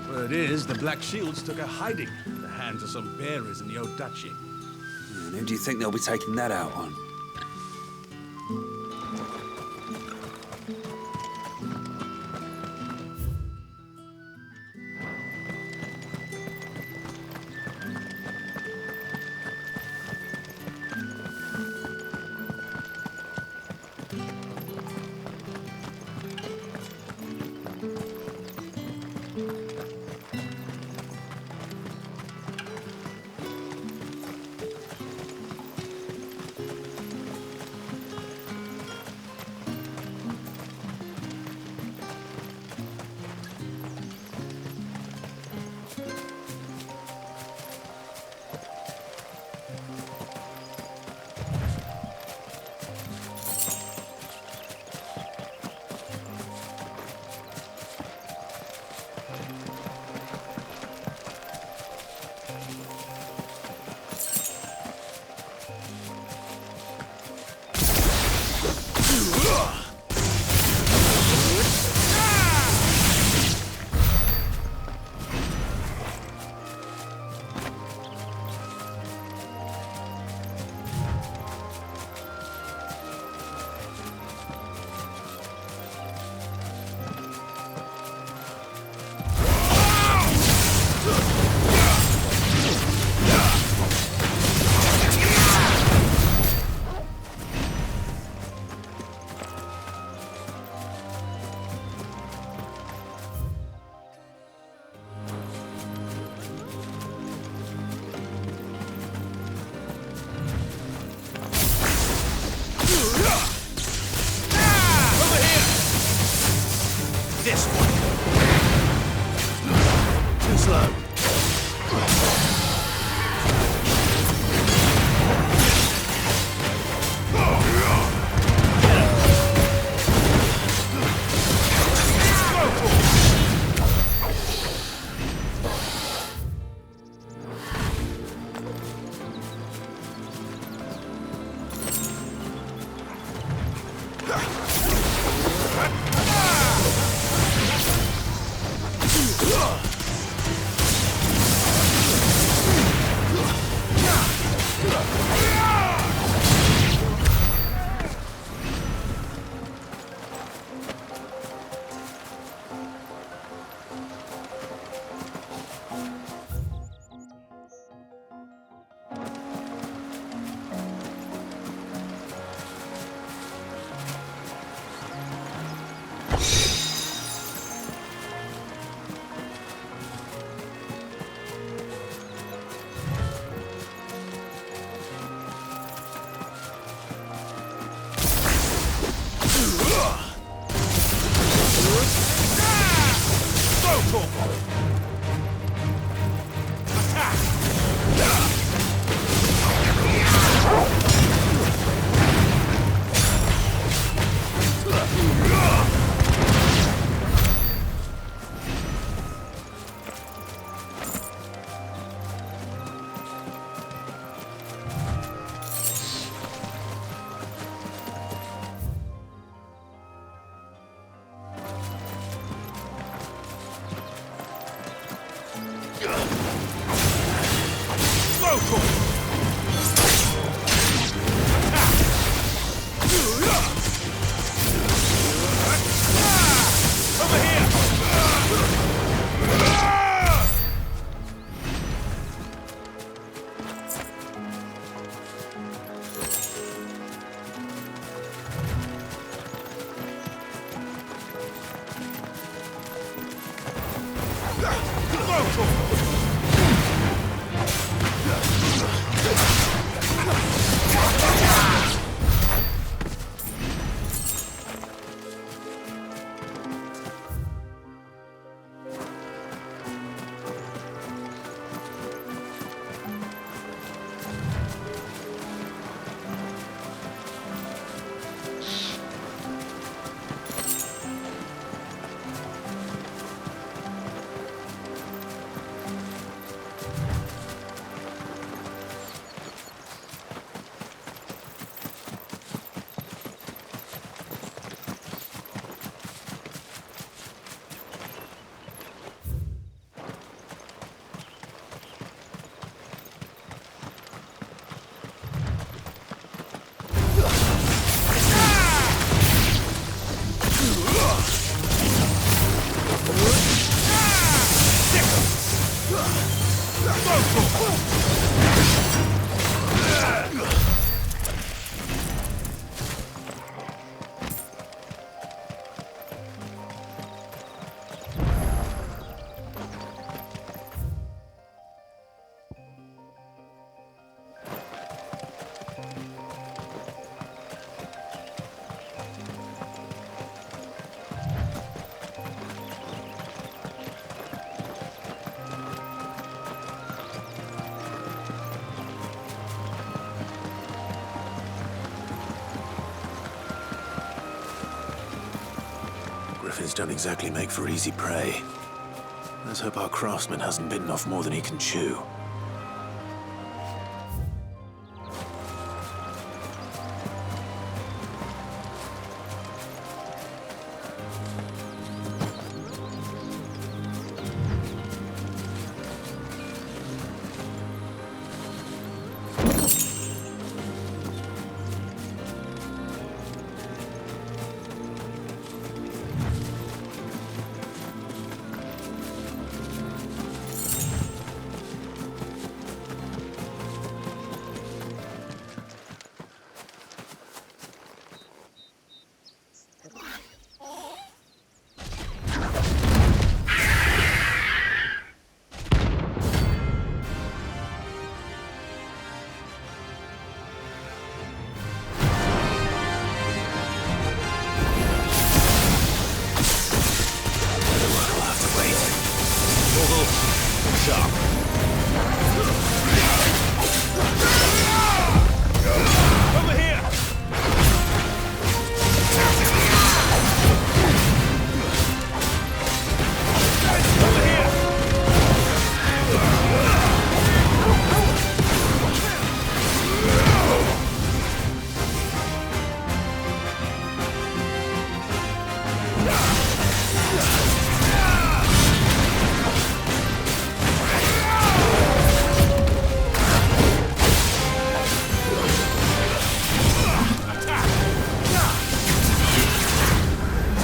Word is, the Black Shields took a hiding at the hands of some bearers in the old duchy. And who do you think they'll be taking that out on? this one. Too slow. Griffins don't exactly make for easy prey. Let's hope our craftsman hasn't bitten off more than he can chew.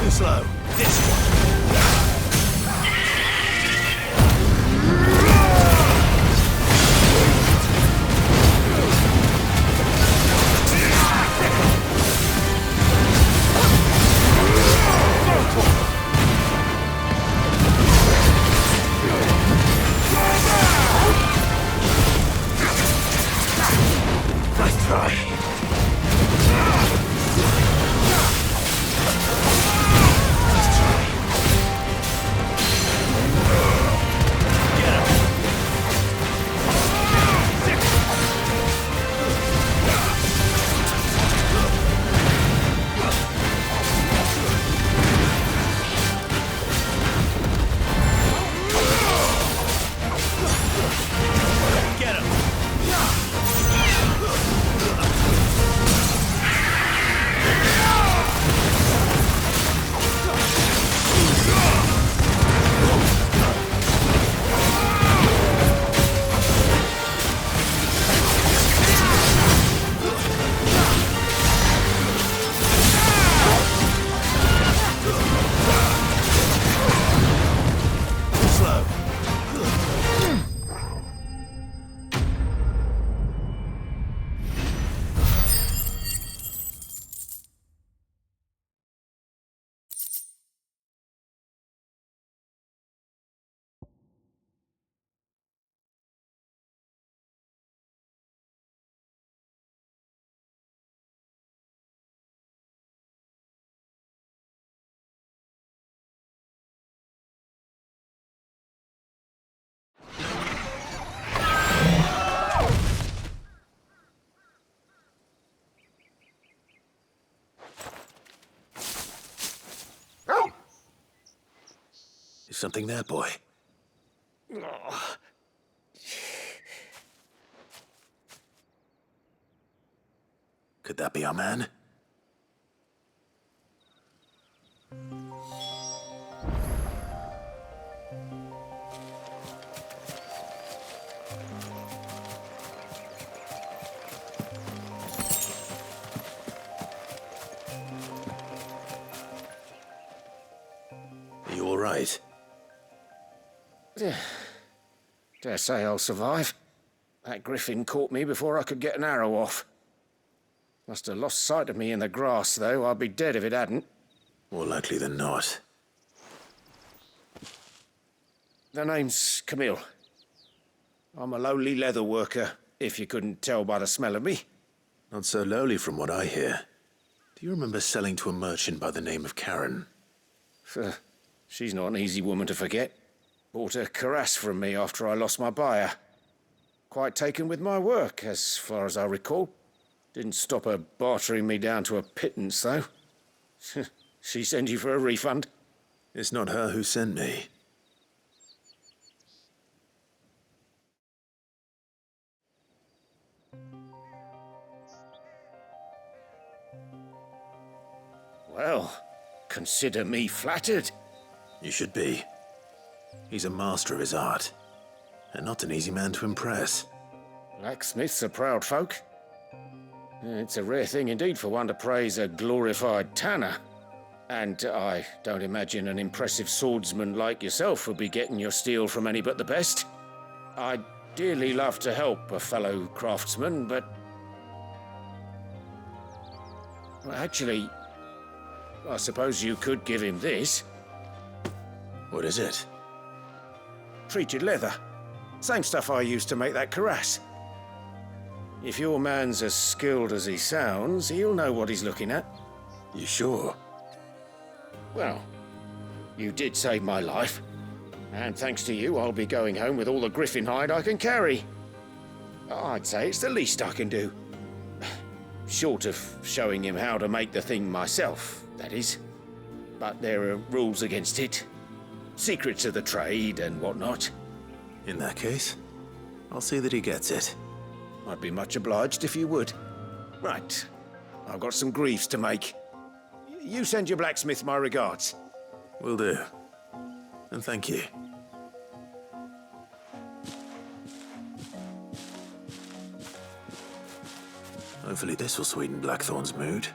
Slow. This one. Nice try. Is something there, boy? Could that be our man? Are you all right? Dare say I'll survive. That griffin caught me before I could get an arrow off. Must have lost sight of me in the grass, though. I'd be dead if it hadn't. More likely than not. The name's Camille. I'm a lowly leather worker, if you couldn't tell by the smell of me. Not so lowly from what I hear. Do you remember selling to a merchant by the name of Karen? She's not an easy woman to forget. Bought a cuirass from me after I lost my buyer. Quite taken with my work, as far as I recall. Didn't stop her bartering me down to a pittance, though. She sent you for a refund? It's not her who sent me. Well, consider me flattered. You should be. He's a master of his art, and not an easy man to impress. Blacksmiths are proud folk. It's a rare thing indeed for one to praise a glorified tanner. And I don't imagine an impressive swordsman like yourself would be getting your steel from any but the best. I'd dearly love to help a fellow craftsman, but... Well, actually, I suppose you could give him this. What is it? Treated leather. Same stuff I used to make that cuirass. If your man's as skilled as he sounds, he'll know what he's looking at. You sure? Well, you did save my life. And thanks to you, I'll be going home with all the griffin hide I can carry. I'd say it's the least I can do. Short of showing him how to make the thing myself, that is. But there are rules against it. Secrets of the trade and whatnot. In that case, I'll see that he gets it. I'd be much obliged if you would. Right. I've got some greaves to make. You send your blacksmith my regards. Will do. And thank you. Hopefully this will sweeten Blackthorn's mood.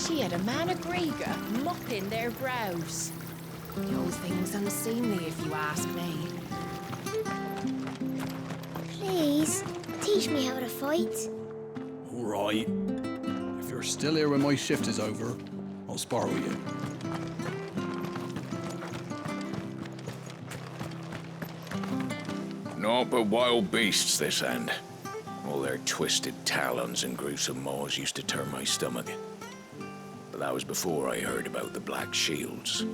She had a man of Griega mopping their brows. The old thing's unseemly, if you ask me. Please, teach me how to fight. All right. If you're still here when my shift is over, I'll spar with you. Naught but wild beasts this end. All their twisted talons and gruesome maws used to turn my stomach. But that was before I heard about the Black Shields.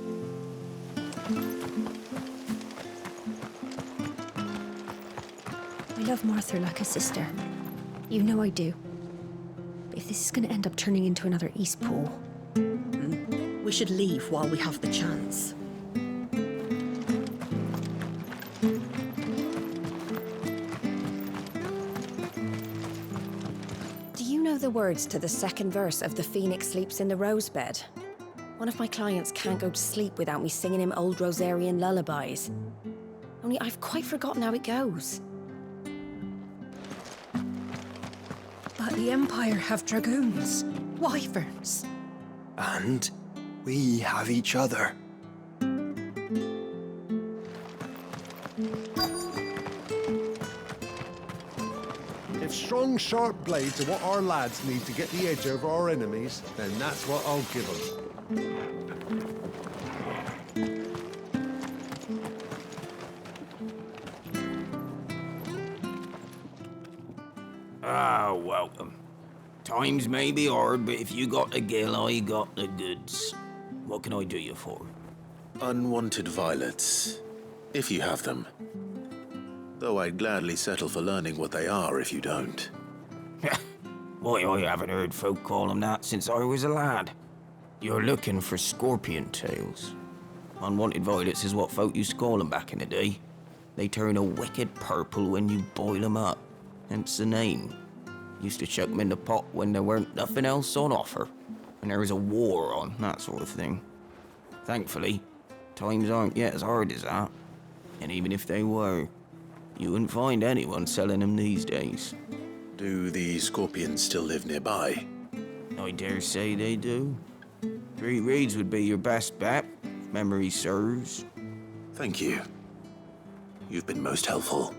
I love Martha like a sister. You know I do. But if this is going to end up turning into another East Pool... We should leave while we have the chance. Do you know the words to the second verse of The Phoenix Sleeps in the Rosebed? One of my clients can't go to sleep without me singing him old Rosarian lullabies. Only I've quite forgotten how it goes. But the Empire have dragoons, wyverns. And we have each other. If strong, sharp blades are what our lads need to get the edge over our enemies, then that's what I'll give them. Ah, welcome. Times may be hard, but if you got the gill, I got the goods. What can I do you for? Unwanted violets, if you have them. Though I'd gladly settle for learning what they are if you don't. Why, I haven't heard folk call them that since I was a lad. You're looking for scorpion tails. Unwanted violets is what folk used to call them back in the day. They turn a wicked purple when you boil them up, hence the name. Used to chuck them in the pot when there weren't nothing else on offer, and there was a war on, that sort of thing. Thankfully, times aren't yet as hard as that. And even if they were, you wouldn't find anyone selling them these days. Do the scorpions still live nearby? I dare say they do. 3 reeds would be your best bet, if memory serves. Thank you. You've been most helpful.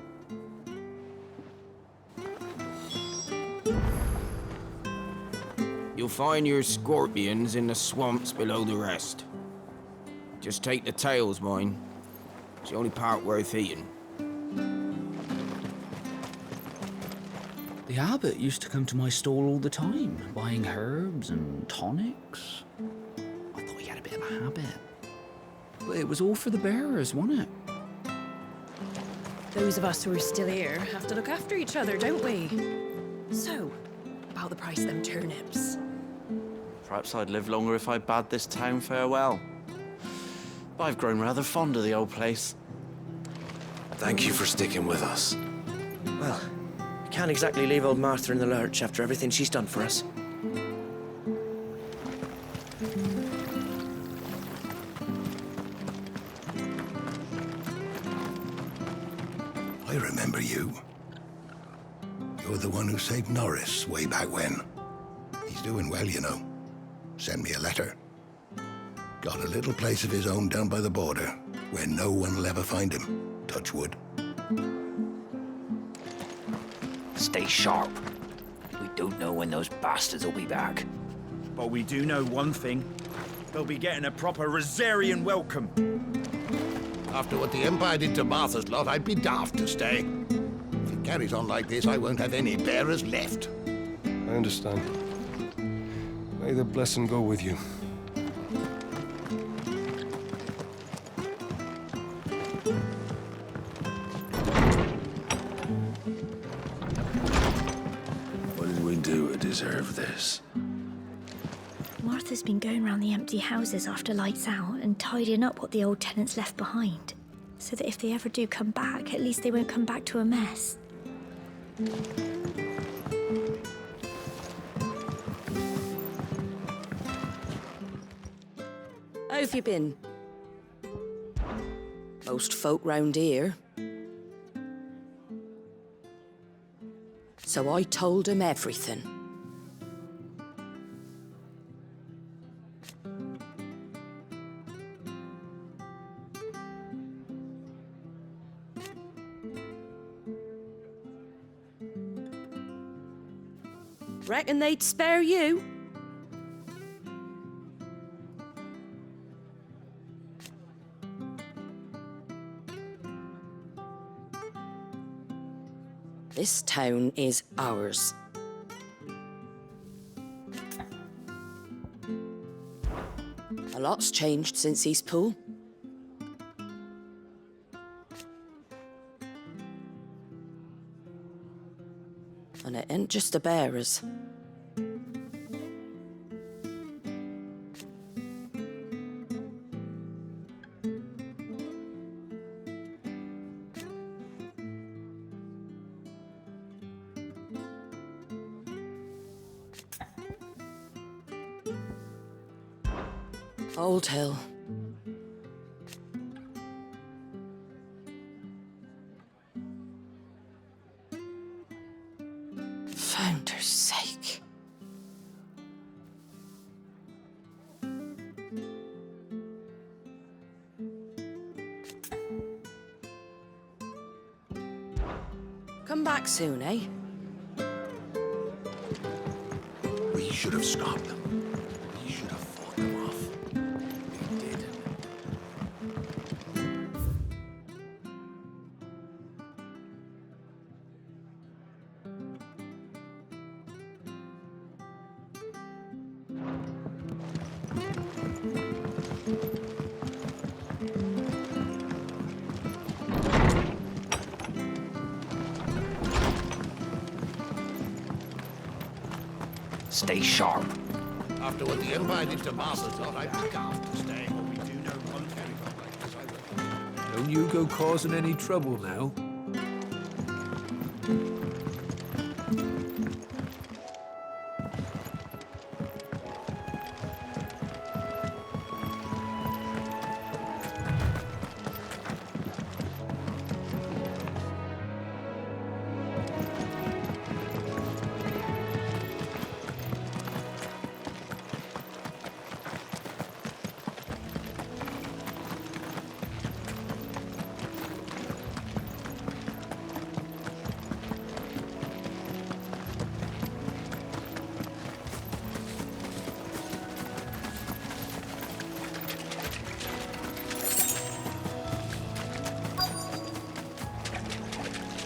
You'll find your scorpions in the swamps below the rest. Just take the tails, mind. It's the only part worth eating. The abbot used to come to my stall all the time, buying herbs and tonics. I thought he had a bit of a habit. But it was all for the bearers, wasn't it? Those of us who are still here have to look after each other, don't we? So, about the price of them turnips. Perhaps I'd live longer if I bade this town farewell. But I've grown rather fond of the old place. Thank you for sticking with us. Well, we can't exactly leave old Martha in the lurch after everything she's done for us. I remember you. You're the one who saved Norris way back when. He's doing well, you know. Sent me a letter. Got a little place of his own down by the border, where no one will ever find him. Touch wood. Stay sharp. We don't know when those bastards will be back. But we do know one thing. They'll be getting a proper Rosarian welcome. After what the Empire did to Martha's lot, I'd be daft to stay. If it carries on like this, I won't have any bearers left. I understand. May the blessing go with you. What did we do to deserve this? Martha's been going round the empty houses after lights out and tidying up what the old tenants left behind, so that if they ever do come back, at least they won't come back to a mess. How have you been? Most folk round here. So I told him everything. Reckon they'd spare you? This town is ours. A lot's changed since Eastpool. And it ain't just the bearers. Old Hill. Founder's sake. Come back soon, eh? We should have stopped them. We should have fought them off. We did. Stay sharp. After what the Empire did to Masters Lot, I'd be daft to stay. We do know one very well like this, I will. Don't you go causing any trouble now.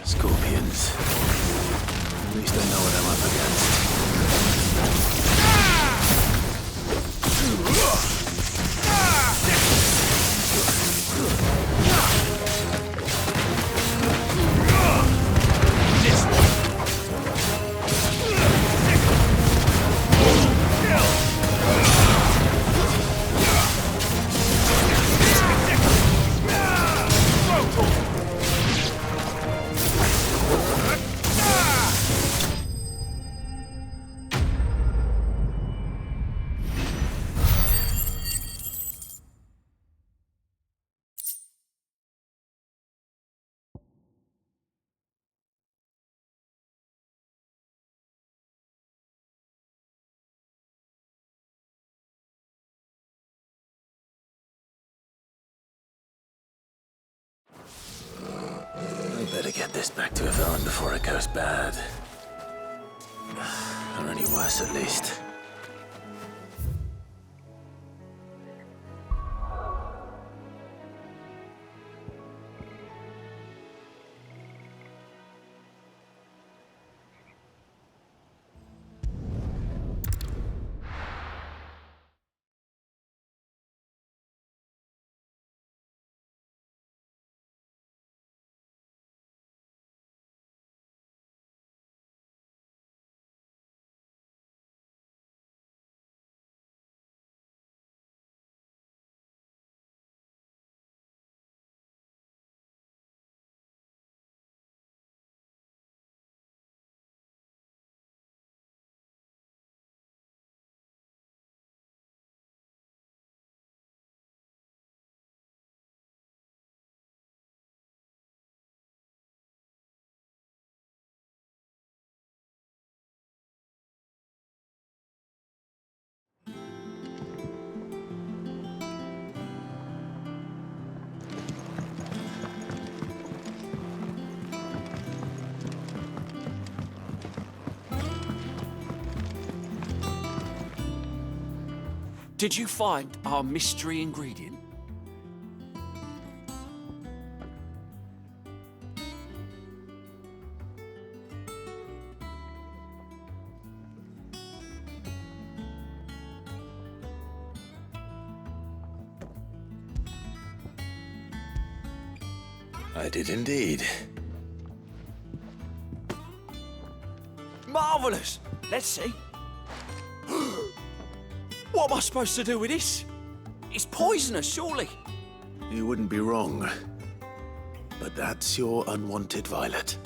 Scorpions. At least I know what I'm up against. I better get this back to Yvonne before it goes bad. Or any worse, at least. Did you find our mystery ingredient? I did indeed. Marvellous! Let's see. What am I supposed to do with this? It's poisonous, surely. You wouldn't be wrong. But that's your unwanted violet.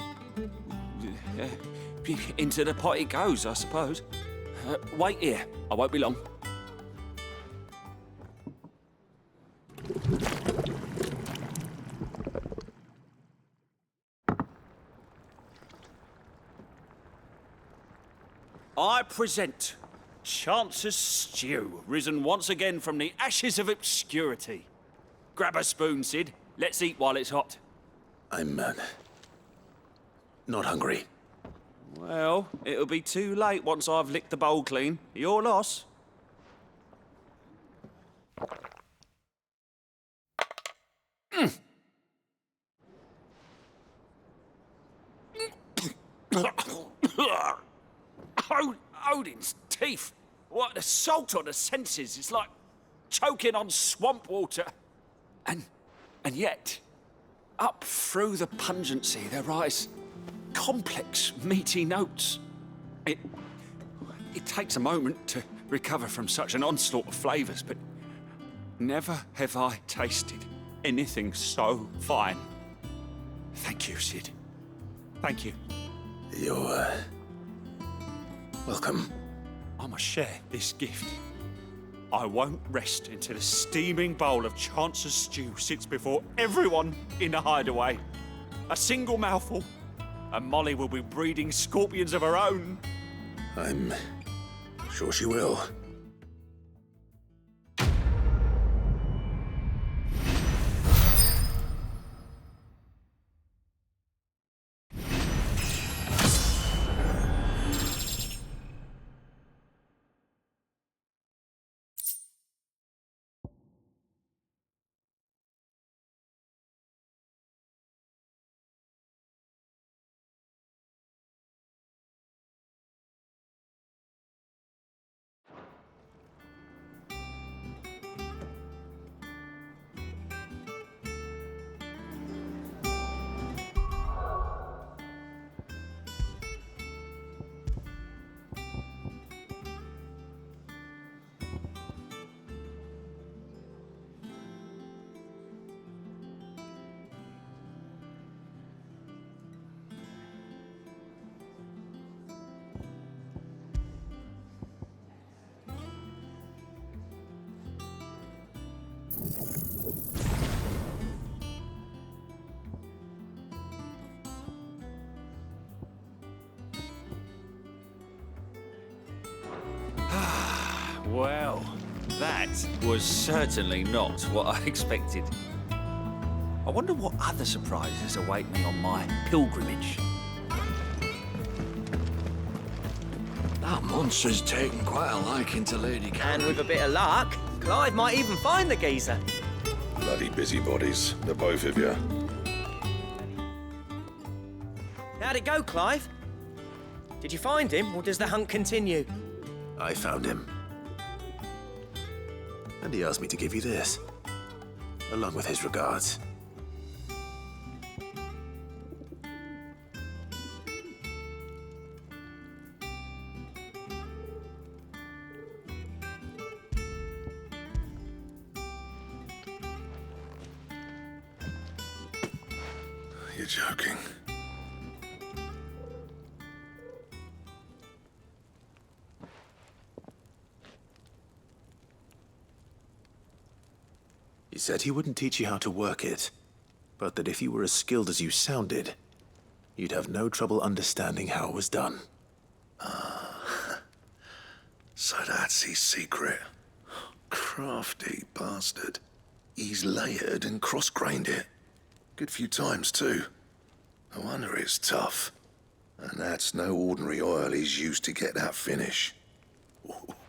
Into the pot it goes, I suppose. Wait here. I won't be long. I present Chance's stew, risen once again from the ashes of obscurity. Grab a spoon, Sid. Let's eat while it's hot. I'm, not hungry. Well, it'll be too late once I've licked the bowl clean. Your loss. Odin's teeth. What an assault on the senses. It's like choking on swamp water. And yet, up through the pungency, there rise complex, meaty notes. It takes a moment to recover from such an onslaught of flavours, but never have I tasted anything so fine. Thank you, Sid. Thank you. You're, welcome. I must share this gift. I won't rest until a steaming bowl of Chance's stew sits before everyone in the hideaway. A single mouthful, and Molly will be breeding scorpions of her own. I'm sure she will. Well, that was certainly not what I expected. I wonder what other surprises await me on my pilgrimage. That monster's taken quite a liking to Lady Carrie. And with a bit of luck, Clive might even find the geezer. Bloody busybodies, the both of you. How'd it go, Clive? Did you find him, or does the hunt continue? I found him. And he asked me to give you this, along with his regards. You're joking. He said he wouldn't teach you how to work it, but that if you were as skilled as you sounded, you'd have no trouble understanding how it was done. So that's his secret. Crafty bastard. He's layered and cross-grained it. Good few times, too. No wonder it's tough. And that's no ordinary oil he's used to get that finish.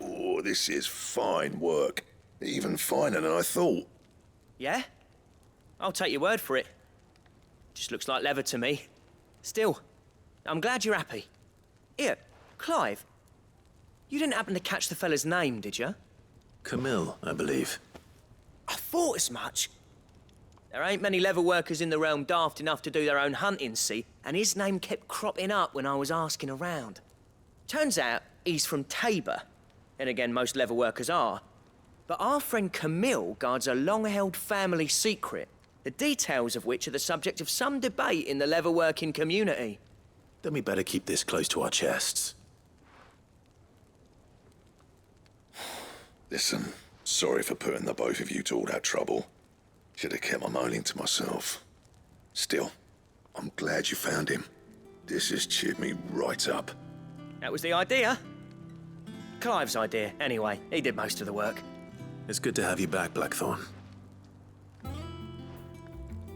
Oh, Oh, this is fine work. Even finer than I thought. Yeah? I'll take your word for it. Just looks like leather to me. Still, I'm glad you're happy. Here, Clive. You didn't happen to catch the fella's name, did you? Camille, I believe. I thought as much. There ain't many leather workers in the realm daft enough to do their own hunting, see? And his name kept cropping up when I was asking around. Turns out he's from Tabor. And again, most leather workers are. But our friend Camille guards a long-held family secret, the details of which are the subject of some debate in the leather-working community. Then we better keep this close to our chests. Listen, sorry for putting the both of you to all that trouble. Should have kept my moaning to myself. Still, I'm glad you found him. This has cheered me right up. That was the idea. Clive's idea, anyway. He did most of the work. It's good to have you back, Blackthorn.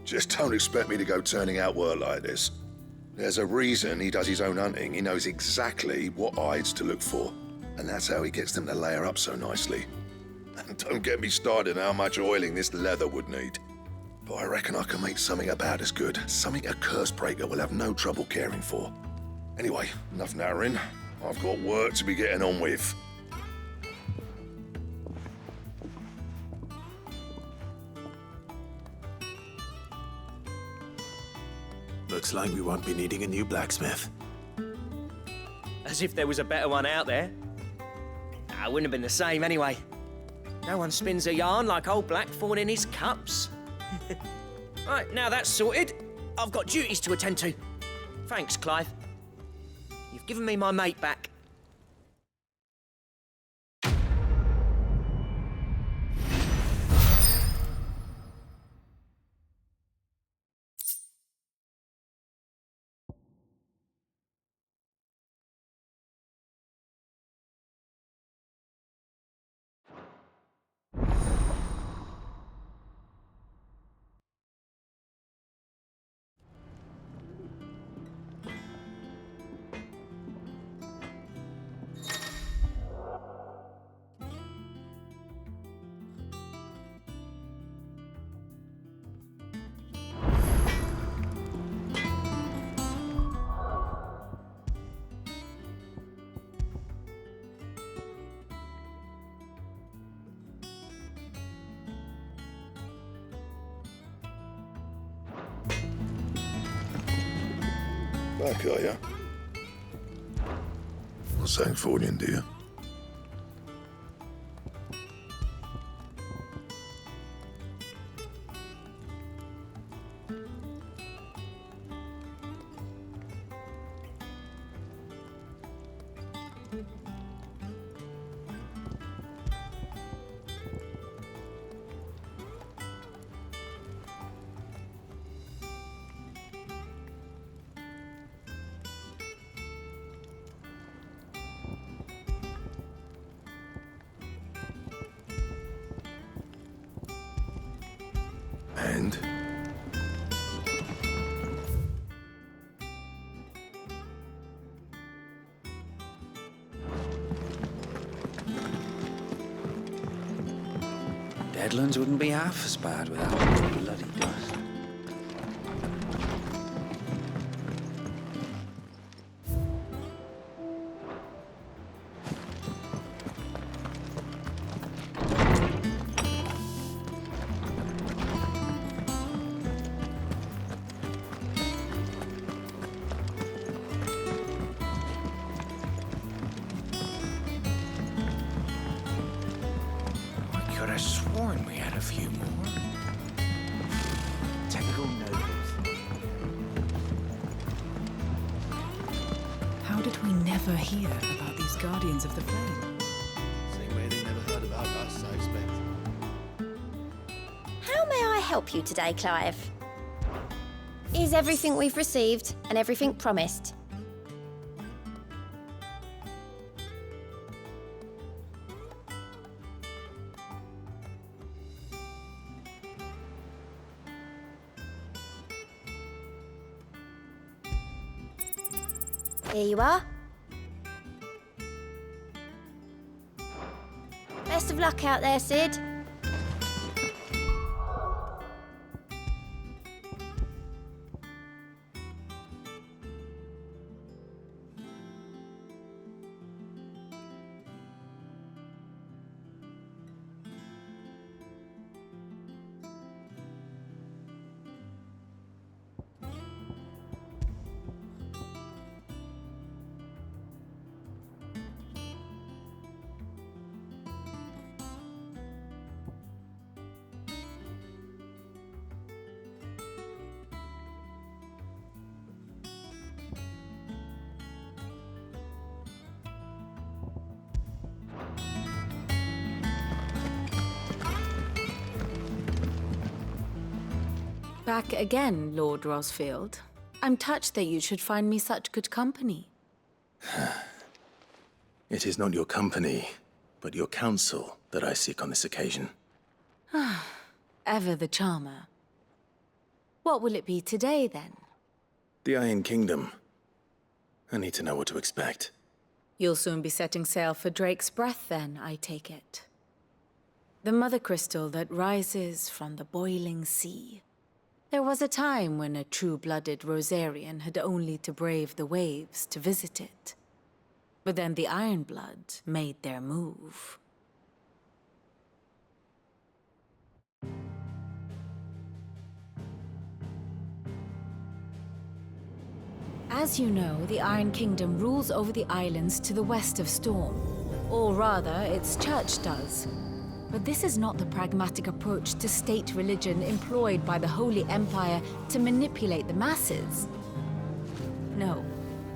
Just don't expect me to go turning out work like this. There's a reason he does his own hunting. He knows exactly what hides to look for. And that's how he gets them to layer up so nicely. And don't get me started on how much oiling this leather would need. But I reckon I can make something about as good. Something a curse breaker will have no trouble caring for. Anyway, enough nattering. I've got work to be getting on with. Looks like we won't be needing a new blacksmith. As if there was a better one out there. It wouldn't have been the same anyway. No one spins a yarn like old Blackthorn in his cups. Right, now that's sorted, I've got duties to attend to. Thanks, Clive. You've given me my mate back. Back, are ya? Not saying for you, do you? And? Deadlands wouldn't be half as bad without bloody dust. I sworn we had a few more. Typical nobles. How did we never hear about these Guardians of the Flame? Same way they never heard about us, I expect. How may I help you today, Clive? Is everything we've received and everything promised? Here you are. Best of luck out there, Sid. Back again, Lord Rosfield. I'm touched that you should find me such good company. It is not your company, but your counsel that I seek on this occasion. Ever the charmer. What will it be today, then? The Iron Kingdom. I need to know what to expect. You'll soon be setting sail for Drake's Breath, then, I take it. The Mothercrystal that rises from the boiling sea. There was a time when a true-blooded Rosarian had only to brave the waves to visit it. But then the Ironblood made their move. As you know, the Iron Kingdom rules over the islands to the west of Storm. Or rather, its church does. But this is not the pragmatic approach to state religion employed by the Holy Empire to manipulate the masses. No,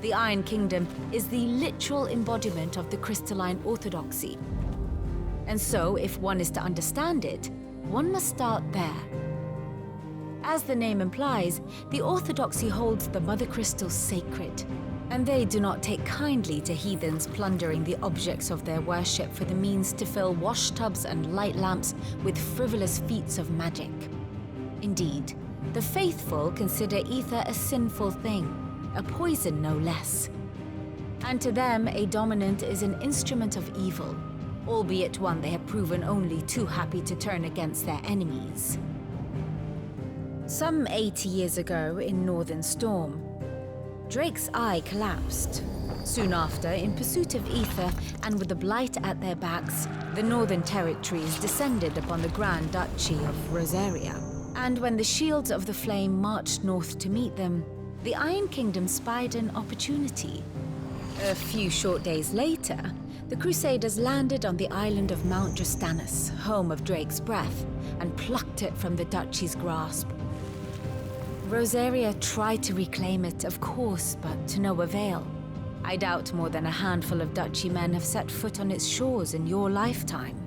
the Iron Kingdom is the literal embodiment of the crystalline orthodoxy. And so, if one is to understand it, one must start there. As the name implies, the orthodoxy holds the Mothercrystal sacred, and they do not take kindly to heathens plundering the objects of their worship for the means to fill washtubs and light lamps with frivolous feats of magic. Indeed, the faithful consider ether a sinful thing, a poison no less. And to them, a dominant is an instrument of evil, albeit one they have proven only too happy to turn against their enemies. Some 80 years ago in Northern Storm, Drake's eye collapsed. Soon after, in pursuit of ether and with the blight at their backs, the Northern Territories descended upon the Grand Duchy of Rosaria. And when the Shields of the Flame marched north to meet them, the Iron Kingdom spied an opportunity. A few short days later, the Crusaders landed on the island of Mount Justanus, home of Drake's Breath, and plucked it from the Duchy's grasp. Rosaria tried to reclaim it, of course, but to no avail. I doubt more than a handful of Duchy men have set foot on its shores in your lifetime.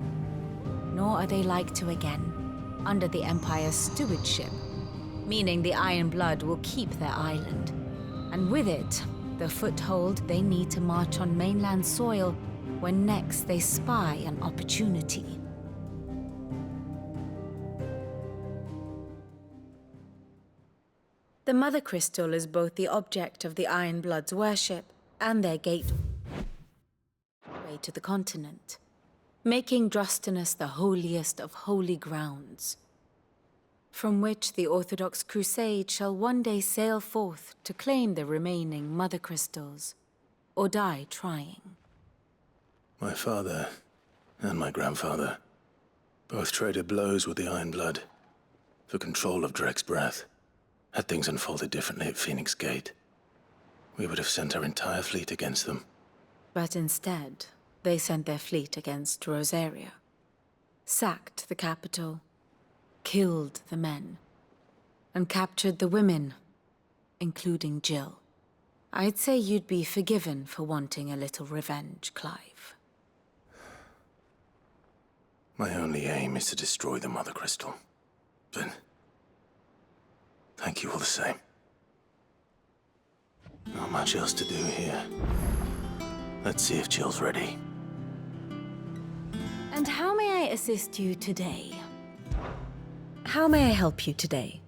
Nor are they like to again, under the Empire's stewardship, meaning the Iron Blood will keep their island, and with it, the foothold they need to march on mainland soil when next they spy an opportunity. The Mothercrystal is both the object of the Iron Blood's worship and their gateway to the continent, making Drustanus the holiest of holy grounds, from which the Orthodox Crusade shall one day sail forth to claim the remaining Mothercrystals, or die trying. My father and my grandfather both traded blows with the Iron Blood for control of Drake's Breath. Had things unfolded differently at Phoenix Gate, we would have sent our entire fleet against them. But instead, they sent their fleet against Rosaria, sacked the capital, killed the men, and captured the women, including Jill. I'd say you'd be forgiven for wanting a little revenge, Clive. My only aim is to destroy the Mothercrystal. But thank you all the same. Not much else to do here. Let's see if Jill's ready. And how may I assist you today? How may I help you today?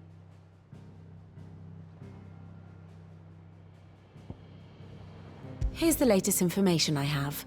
Here's the latest information I have.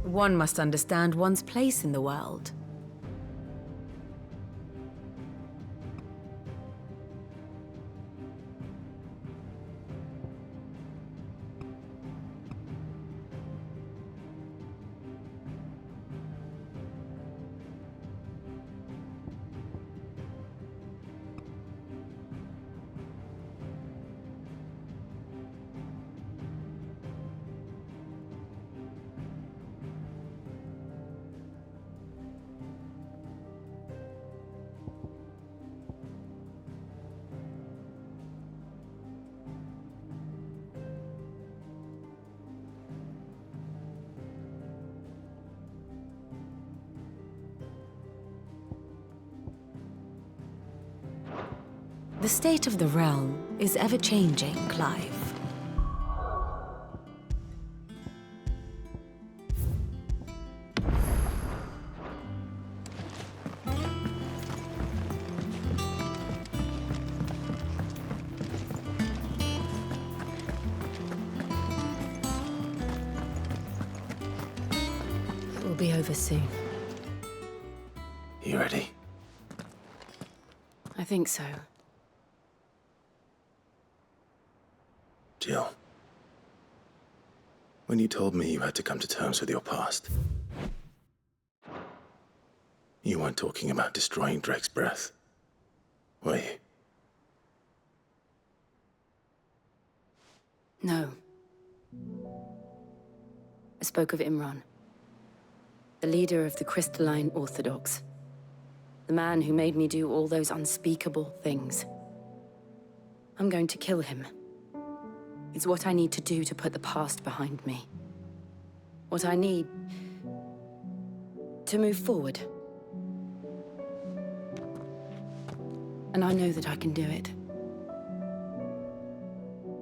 One must understand one's place in the world. The state of the realm is ever-changing, Clive. It will be over soon. You ready? I think so. Jill, when you told me you had to come to terms with your past, you weren't talking about destroying Drake's breath, were you? No. I spoke of Imran, the leader of the crystalline Orthodox, the man who made me do all those unspeakable things. I'm going to kill him. It's what I need to do to put the past behind me. What I need to move forward. And I know that I can do it.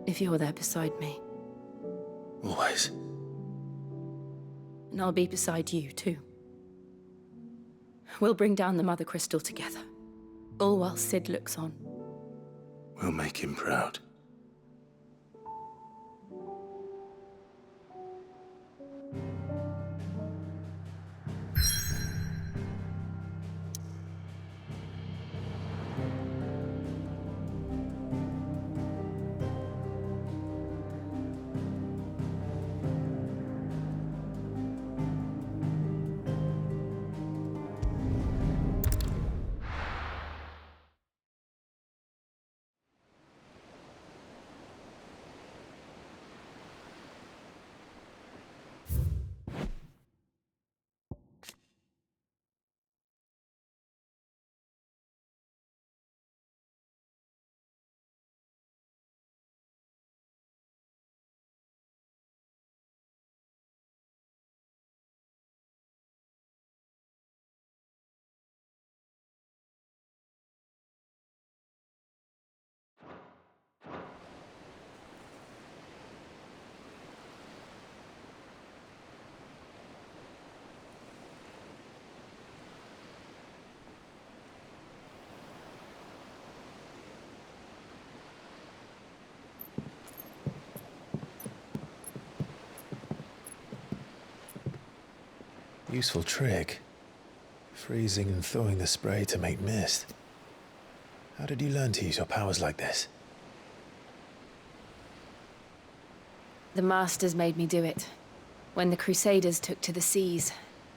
If you're there beside me. Always. And I'll be beside you, too. We'll bring down the Mothercrystal together. All while Sid looks on. We'll make him proud. Useful trick. Freezing and thawing the spray to make mist. How did you learn to use your powers like this? The Masters made me do it. When the Crusaders took to the seas,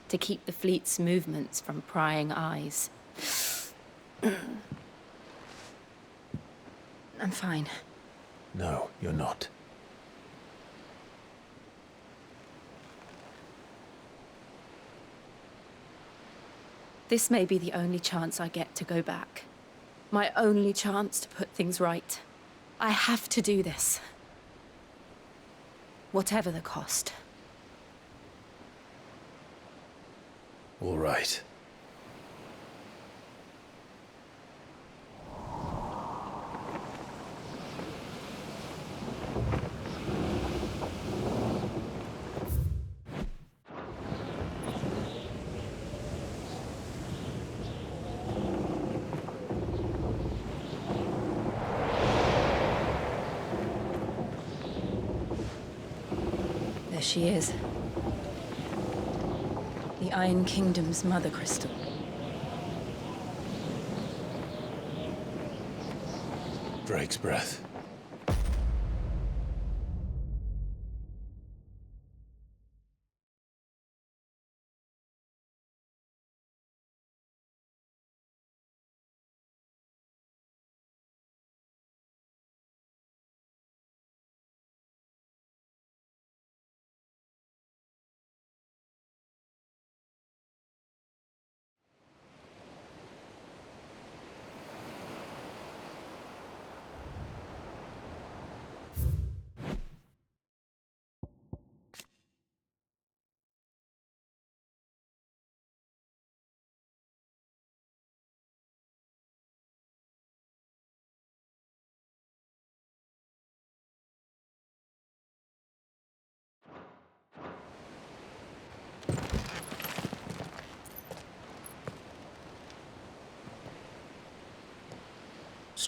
to keep the fleet's movements from prying eyes. I'm fine. No, you're not. This may be the only chance I get to go back. My only chance to put things right. I have to do this. Whatever the cost. All right. There she is. The Iron Kingdom's Mothercrystal. Drake's breath.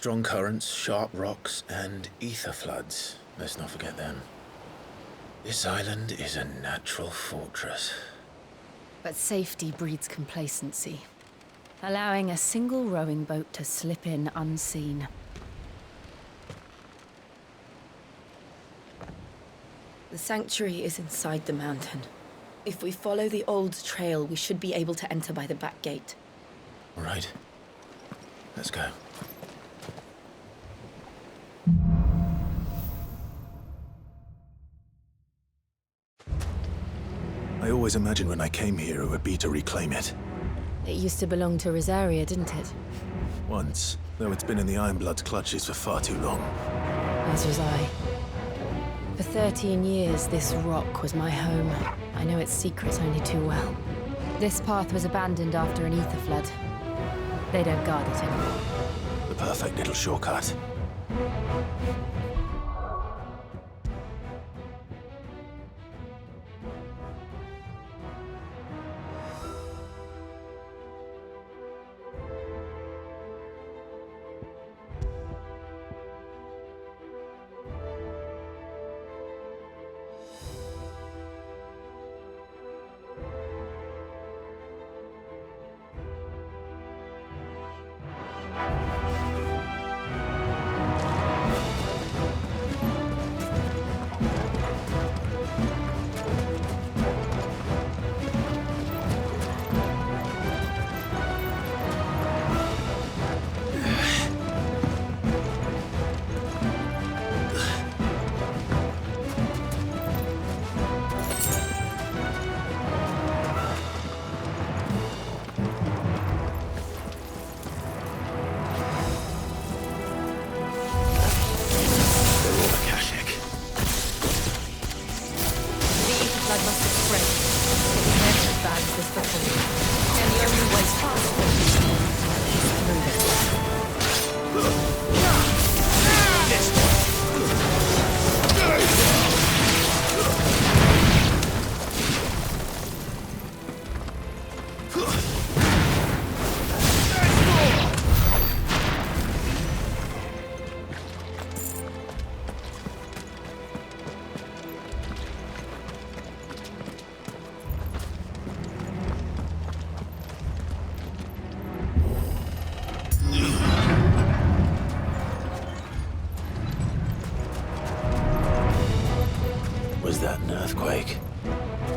Strong currents, sharp rocks, and ether floods. Let's not forget them. This island is a natural fortress. But safety breeds complacency, allowing a single rowing boat to slip in unseen. The sanctuary is inside the mountain. If we follow the old trail, we should be able to enter by the back gate. All right. Let's go. I always imagined when I came here it would be to reclaim it. It used to belong to Rosaria, didn't it? Once, though it's been in the Ironblood's clutches for far too long. As was I. For 13 years, this rock was my home. I know its secrets only too well. This path was abandoned after an ether flood. They don't guard it anymore. The perfect little shortcut.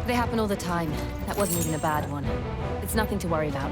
They happen all the time. That wasn't even a bad one. It's nothing to worry about.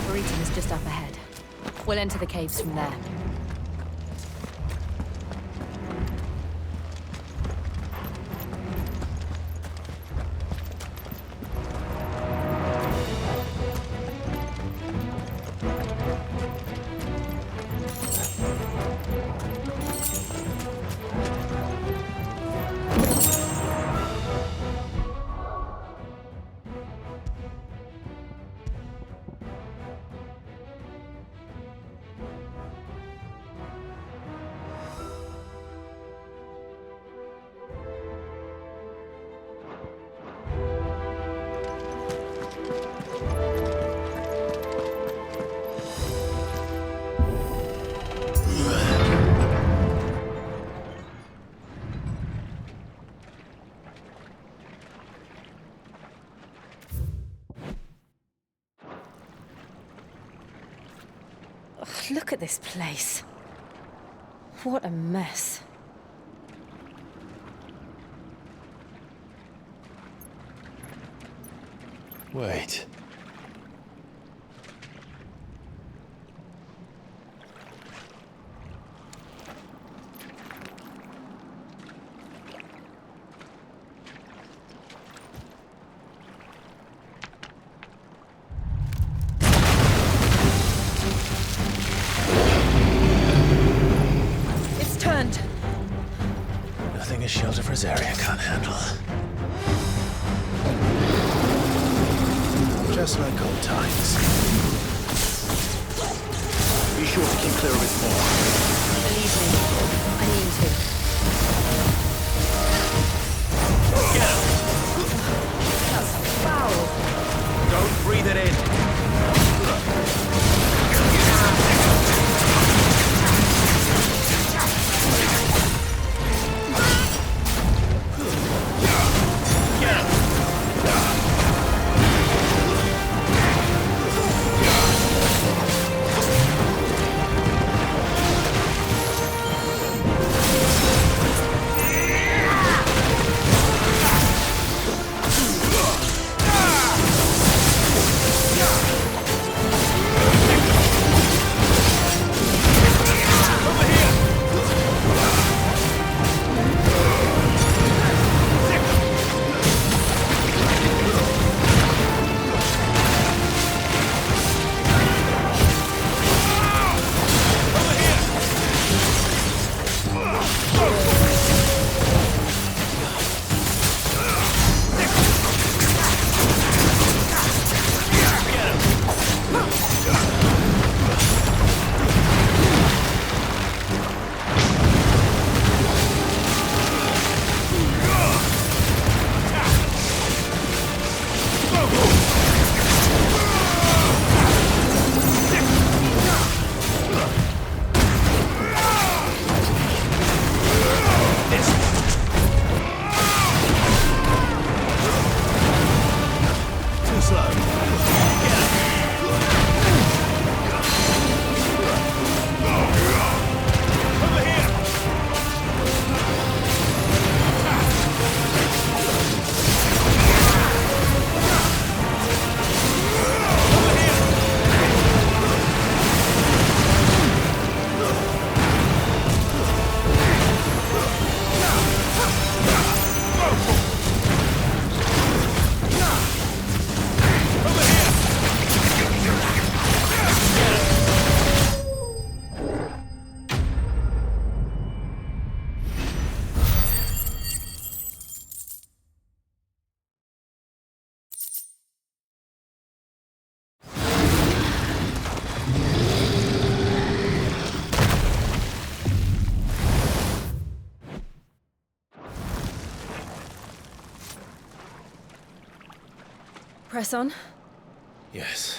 Arboretum is just up ahead. We'll enter the caves from there. Look at this place. What a mess. Wait. Nothing a shelter for Zarya can't handle. Just like old times. Be sure to keep clear of his paw. Believe me, I mean to. Get him! That's foul. Don't breathe it in. Press on. Yes.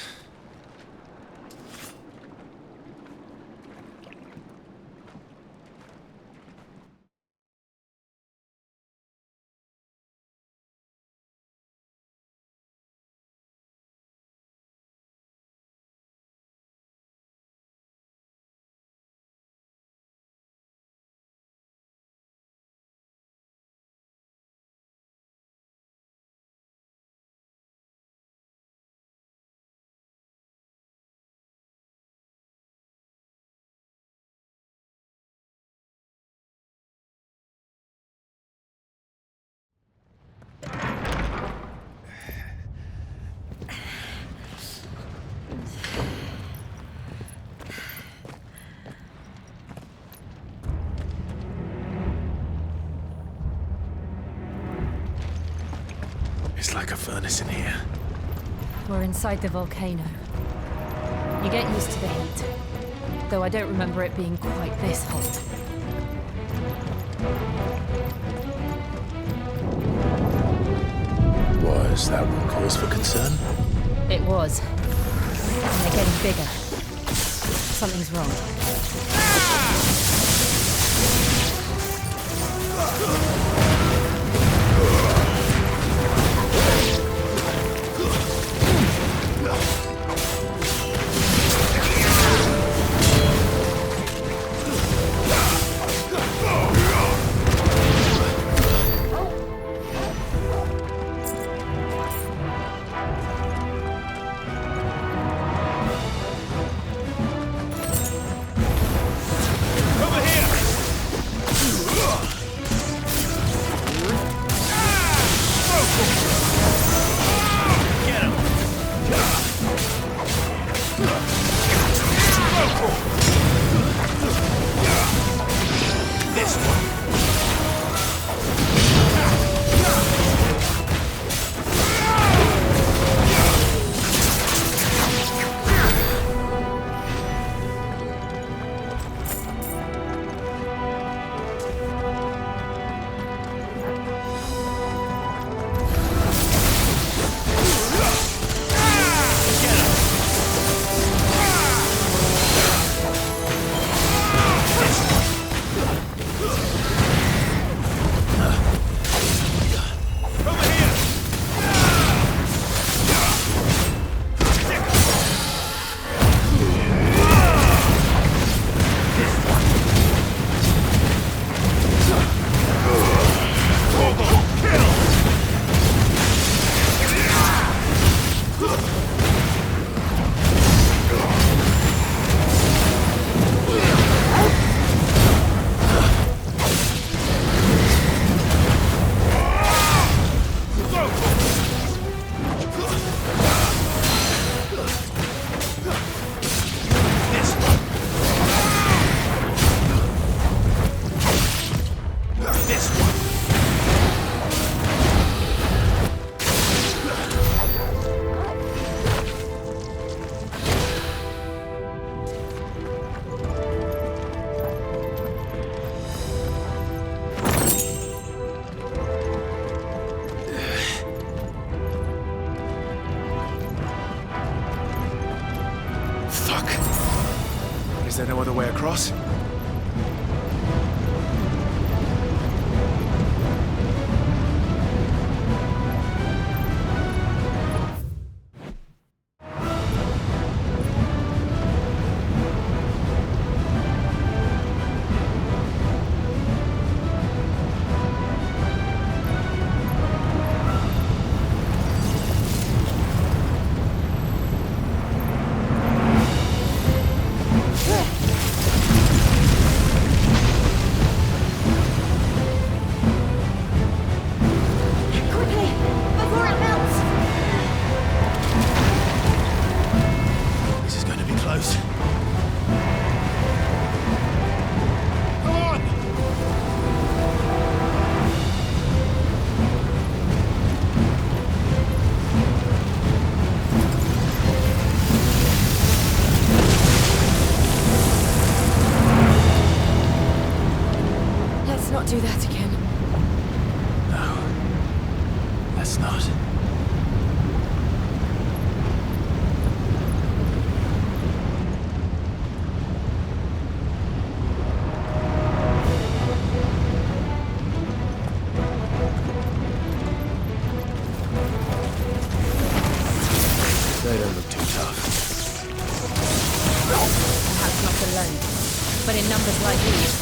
It's like a furnace in here. We're inside the volcano. You get used to the heat, though I don't remember it being quite this hot. Was that one cause for concern? It was. And they're getting bigger. Something's wrong. Is there no other way across? Do that again. No. Let's not. They don't look too tough. Perhaps not alone, but in numbers like these.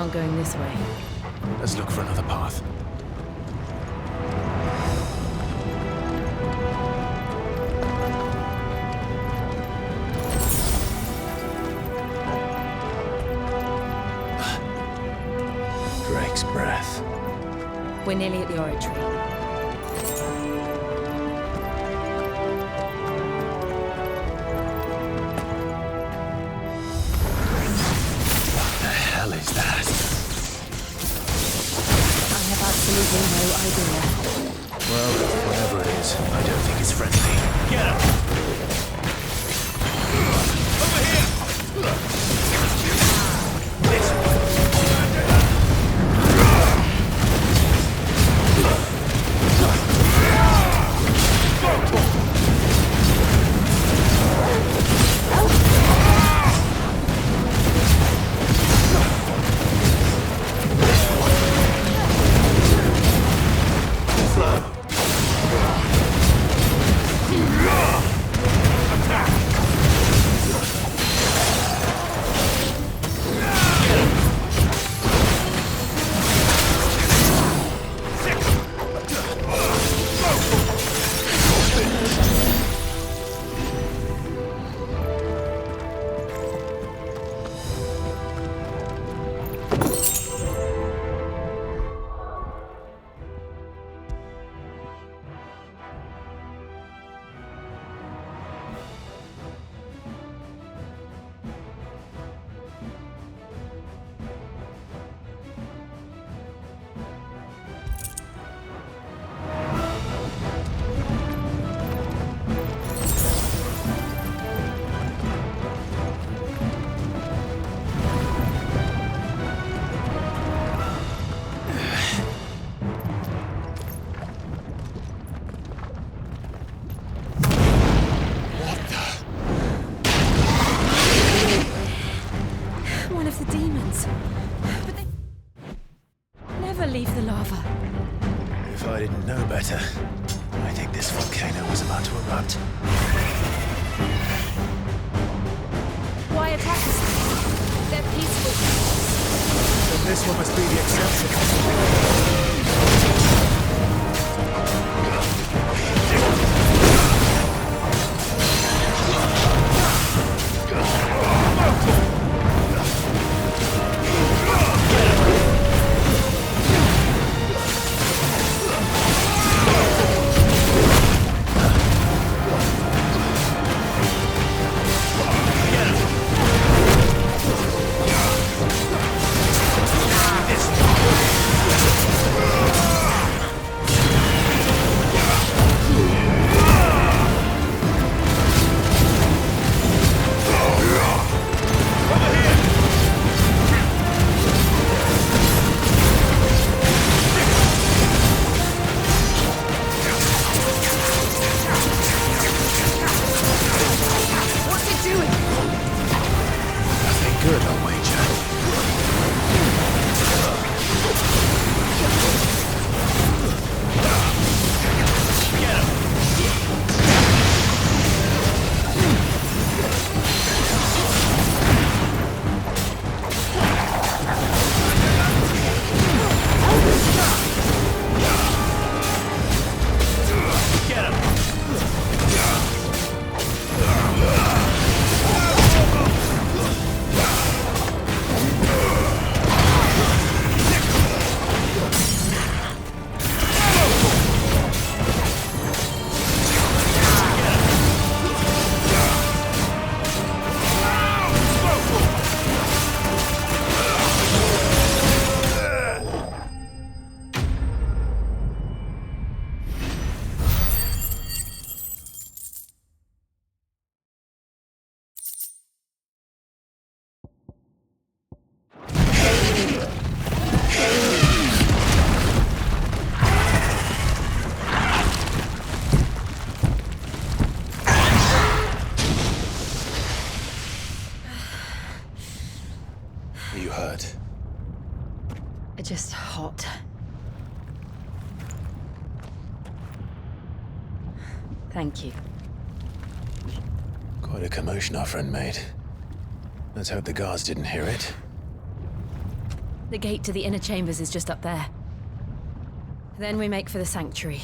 not going this way. Let's look for another path. Drake's breath. We're nearly at the oratory. What the hell is that? I have absolutely no idea. Well, whatever it is, I don't think it's friendly. Get up! Over here! This way! Leave the lava. If I didn't know better, I think this volcano was about to erupt. Why attack us? They're peaceful. Then this one must be the exception. Just hot. Thank you. Quite a commotion our friend made. Let's hope the guards didn't hear it. The gate to the inner chambers is just up there. Then we make for the sanctuary.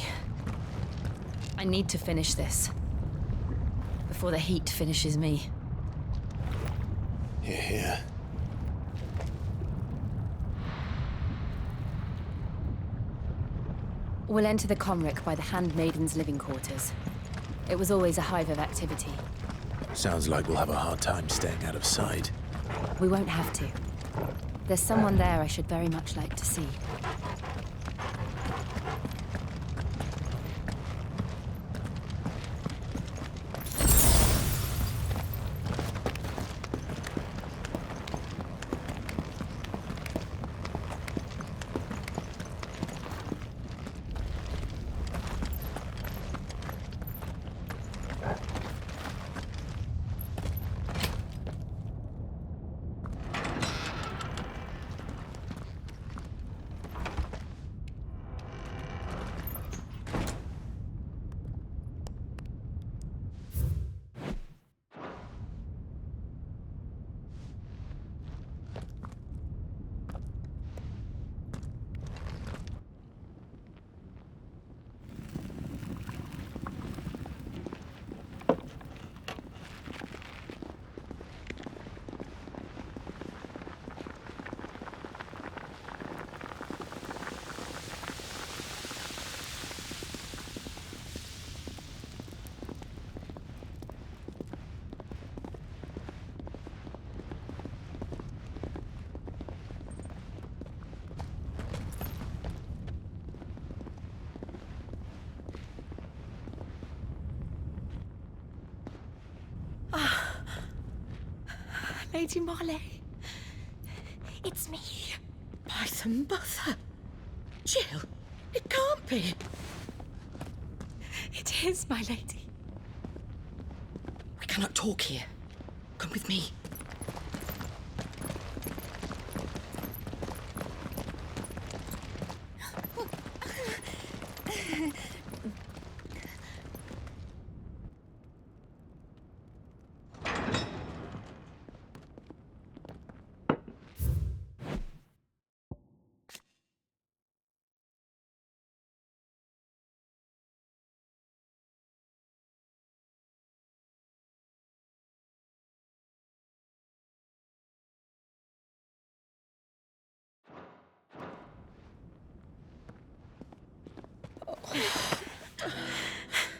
I need to finish this. Before the heat finishes me. Here, here. We'll enter the Comric by the Handmaiden's living quarters. It was always a hive of activity. Sounds like we'll have a hard time staying out of sight. We won't have to. There's someone there I should very much like to see. Lady Marley, it's me. By the mother. Jill, it can't be. It is, my lady. We cannot talk here. Come with me.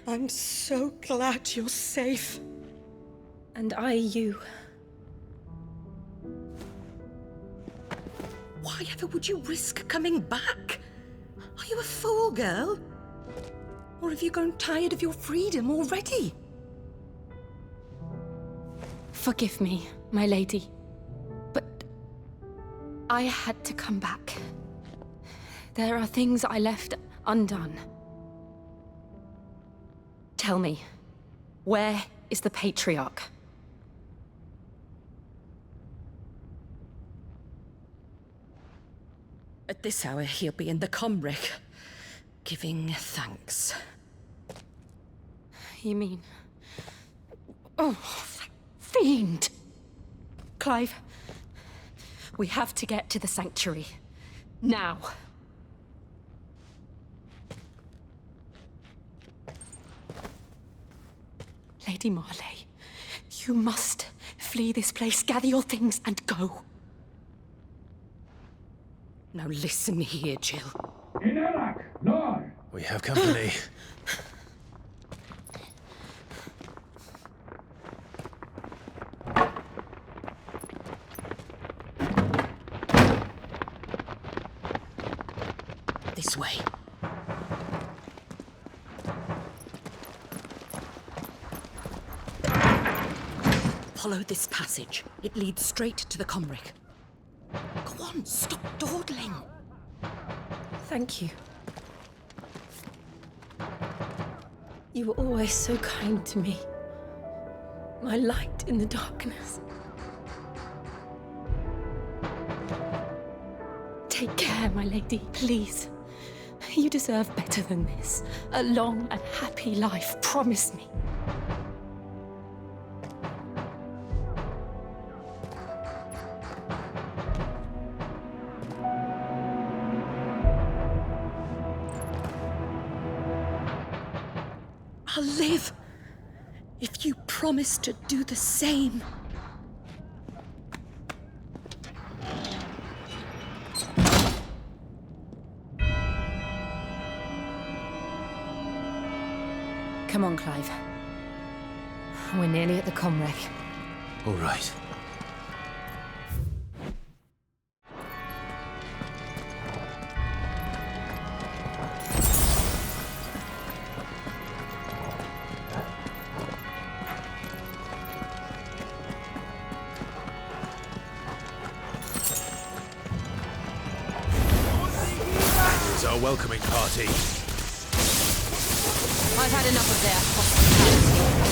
I'm so glad you're safe. And I you. Why ever would you risk coming back? Are you a fool, girl? Or have you grown tired of your freedom already? Forgive me, my lady, but I had to come back. There are things I left undone. Tell me, where is the Patriarch? At this hour, he'll be in the Comric, giving thanks. You mean... Oh, fiend! Clive, we have to get to the sanctuary. Now. Lady Marley, you must flee this place, gather your things, and go. Now listen here, Jill. We have company. This way. Follow this passage. It leads straight to the Comric. Go on, stop dawdling. Thank you. You were always so kind to me. My light in the darkness. Take care, my lady, please. You deserve better than this. A long and happy life, promise me. I'll live if you promise to do the same. Come on, Clive. We're nearly at the comwreck. All right. Here's our welcoming party. I've had enough of their hospitality.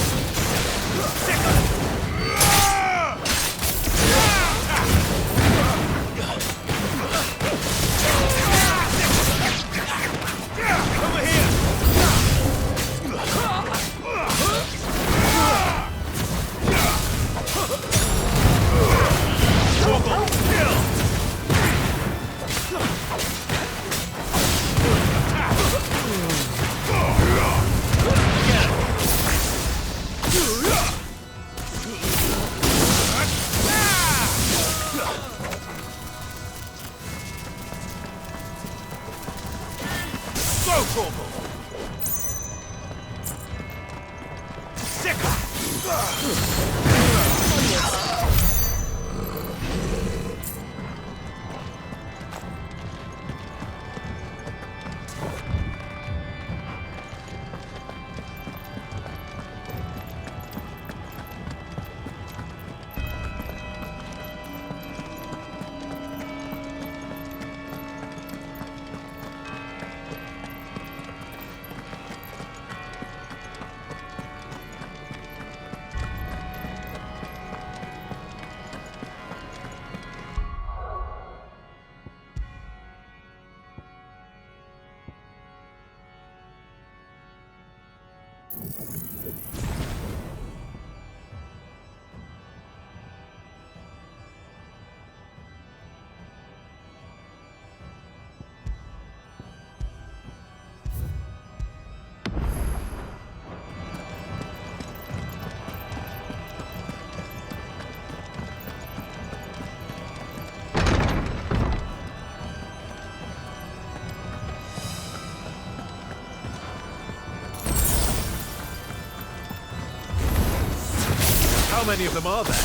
How many of them are there?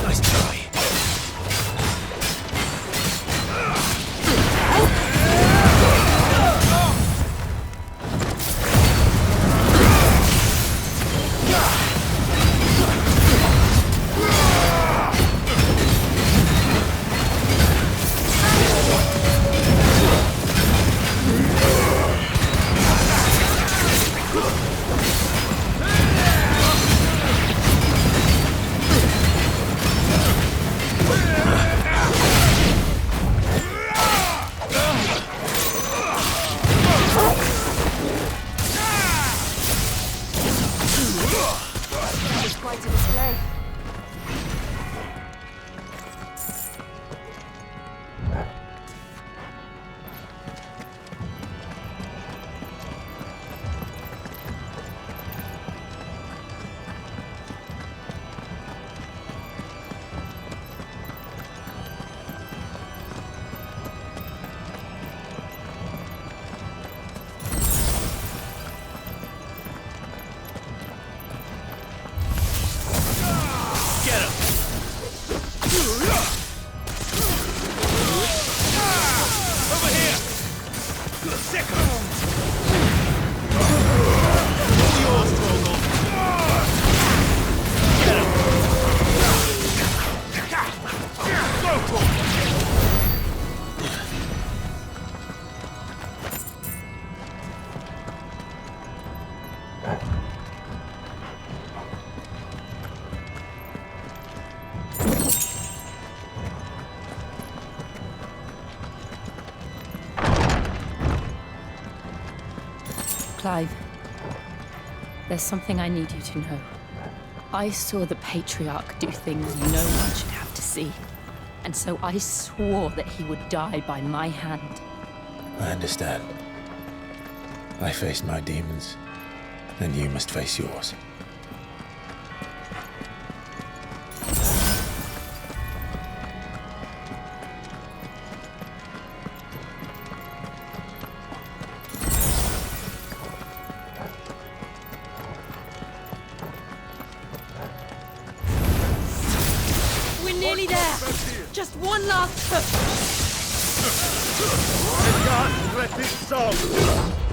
Nice try. Clive, there's something I need you to know. I saw the Patriarch do things no one should have to see. And so I swore that he would die by my hand. I understand. I faced my demons, and you must face yours. We're nearly there. Just one last push. I can't let it solve.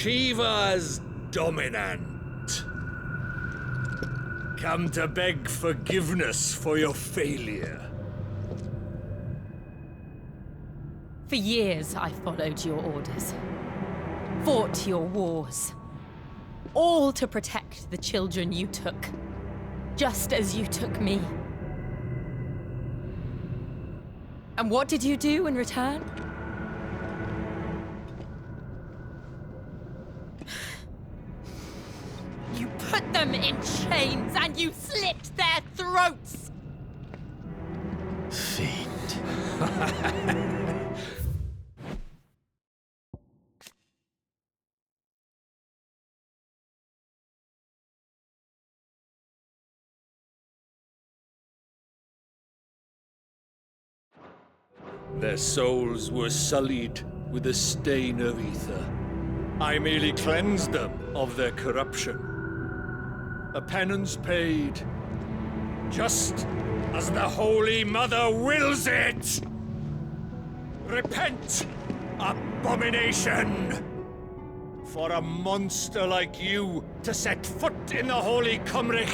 Shiva's dominant. Come to beg forgiveness for your failure. For years, I followed your orders. Fought your wars. All to protect the children you took. Just as you took me. And what did you do in return? You put them in chains and you slit their throats! Fiend. Their souls were sullied with the stain of ether. I merely cleansed them of their corruption. A penance paid, just as the Holy Mother wills it! Repent, abomination! For a monster like you to set foot in the Holy Cymric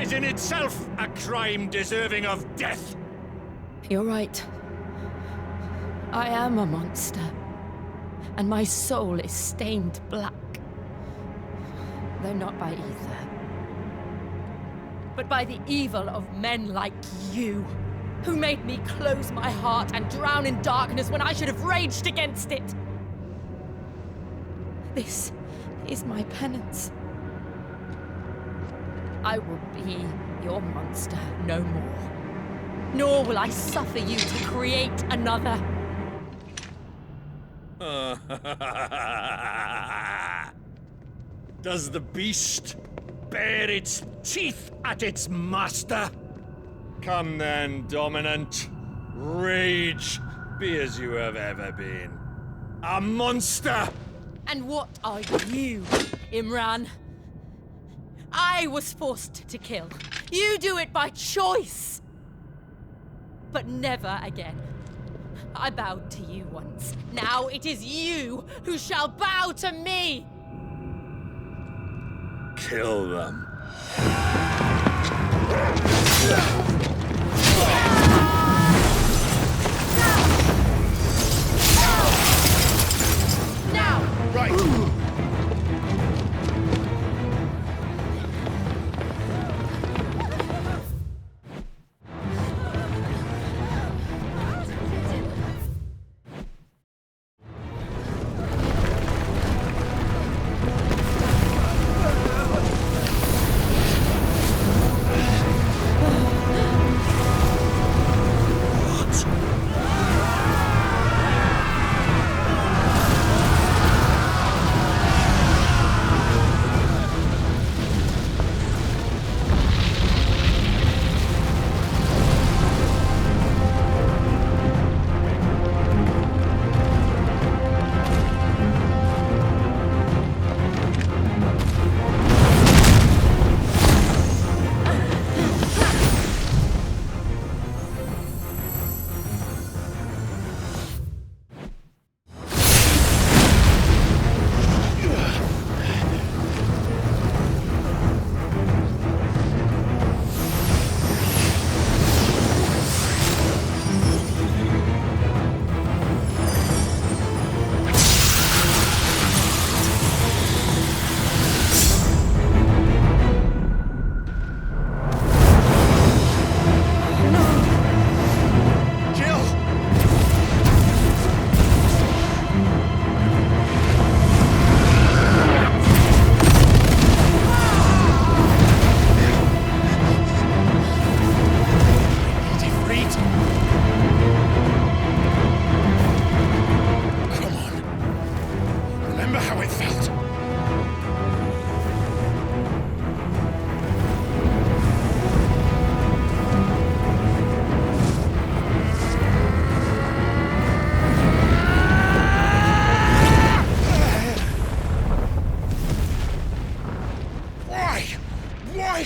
is in itself a crime deserving of death! You're right. I am a monster. And my soul is stained black. Though not by ether. But by the evil of men like you, who made me close my heart and drown in darkness when I should have raged against it. This is my penance. I will be your monster no more. Nor will I suffer you to create another. Does the beast bare its teeth at its master? Come then, dominant. Rage, be as you have ever been. A monster! And what are you, Imran? I was forced to kill. You do it by choice. But never again. I bowed to you once. Now it is you who shall bow to me! Kill them. Now! Right!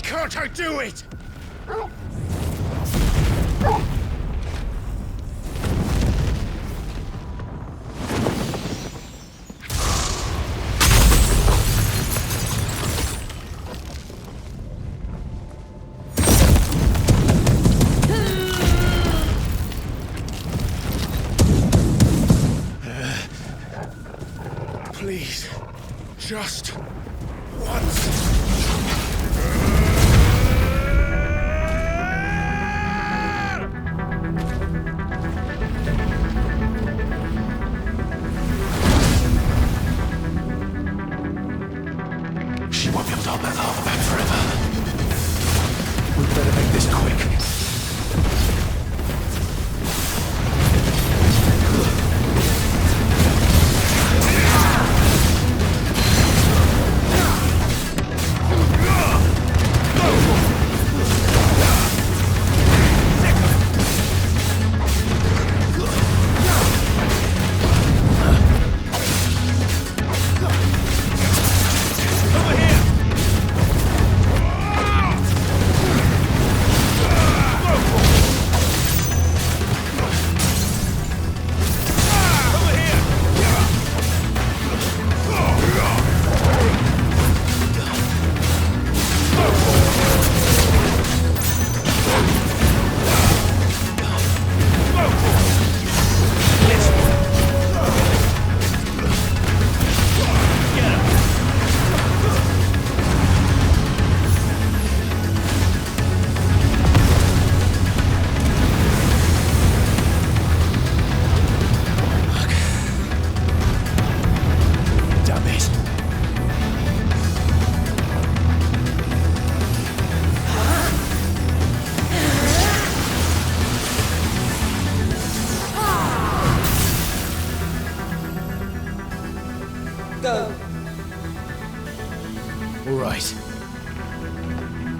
Can't I do it? Please, just once. She won't be able to hold that lava back forever. We'd better make this quick.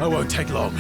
won't take long.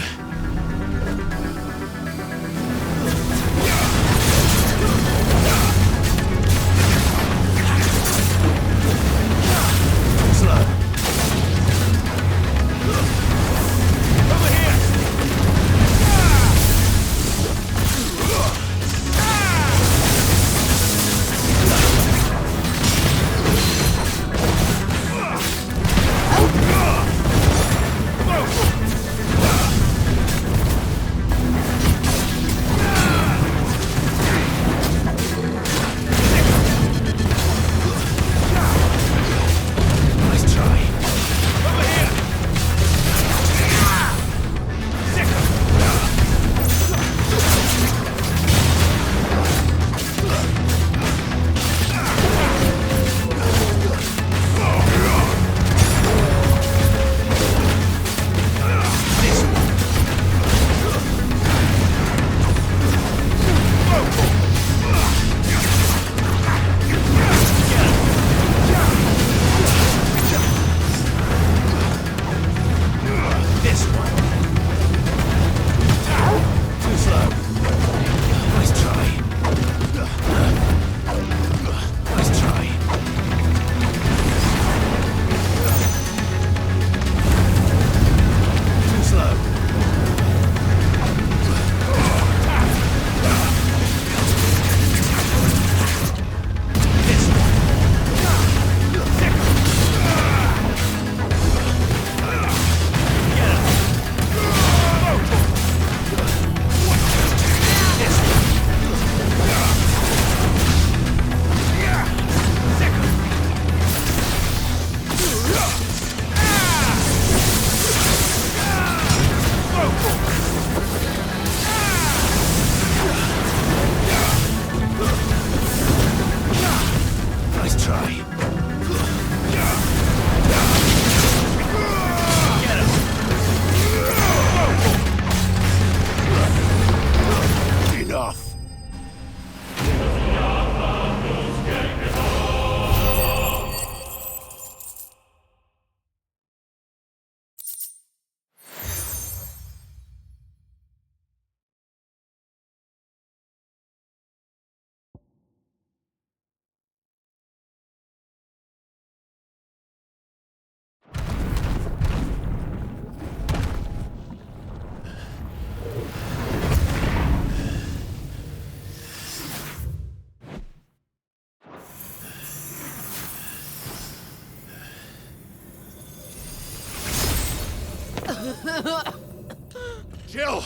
Jill!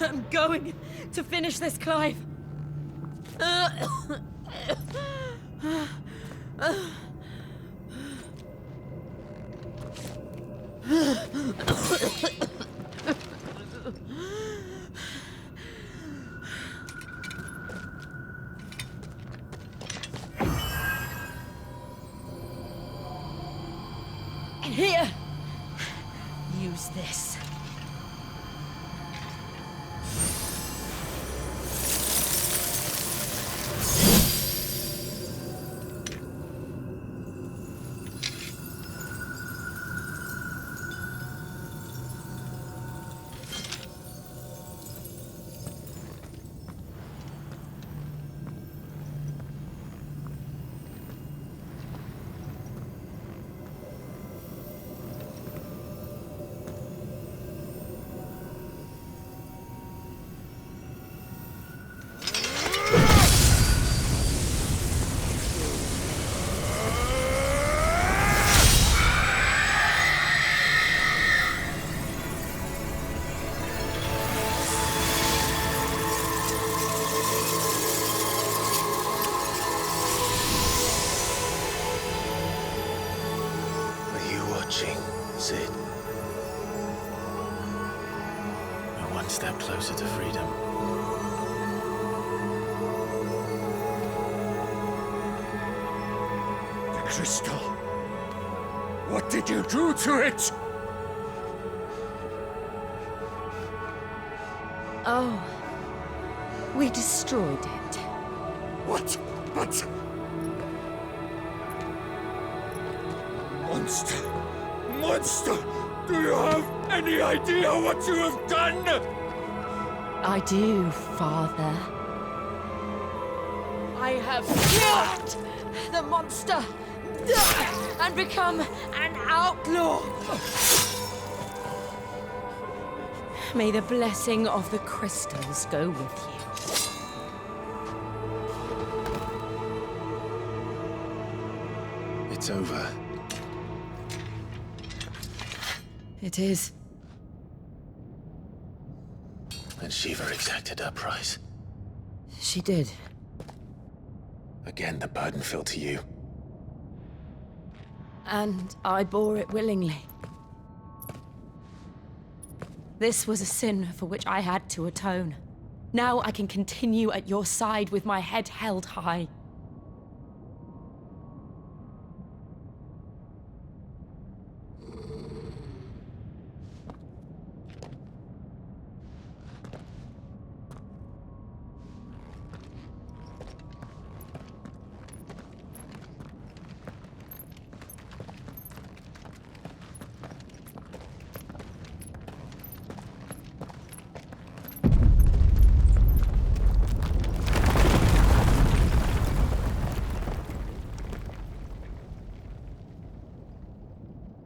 I'm going to finish this, Clive. Here, use this. Sid. We're one step closer to freedom. The crystal. What did you do to it? Oh, we destroyed it. But... Monster! Do you have any idea what you have done? I do, Father. I have killed the monster and become an outlaw. May the blessing of the crystals go with you. It's over. It is. And Shiva exacted her price. She did. Again, the burden fell to you. And I bore it willingly. This was a sin for which I had to atone. Now I can continue at your side with my head held high.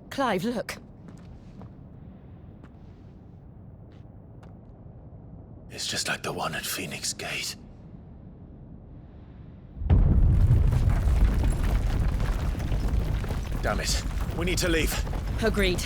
Clive, look. It's just like the one at Phoenix Gate. Damn it. We need to leave. Agreed.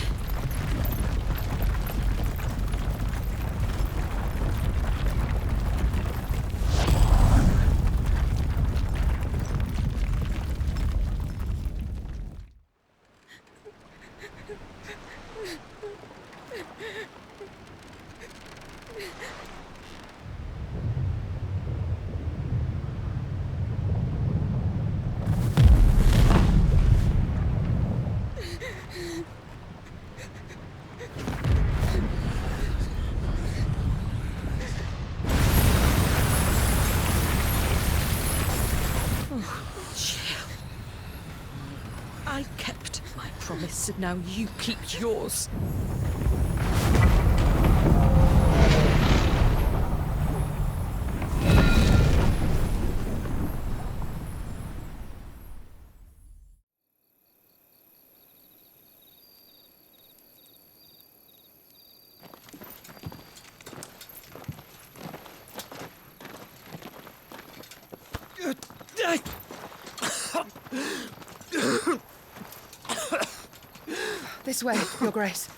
I kept my promise, and now you keep yours. This way, Your Grace.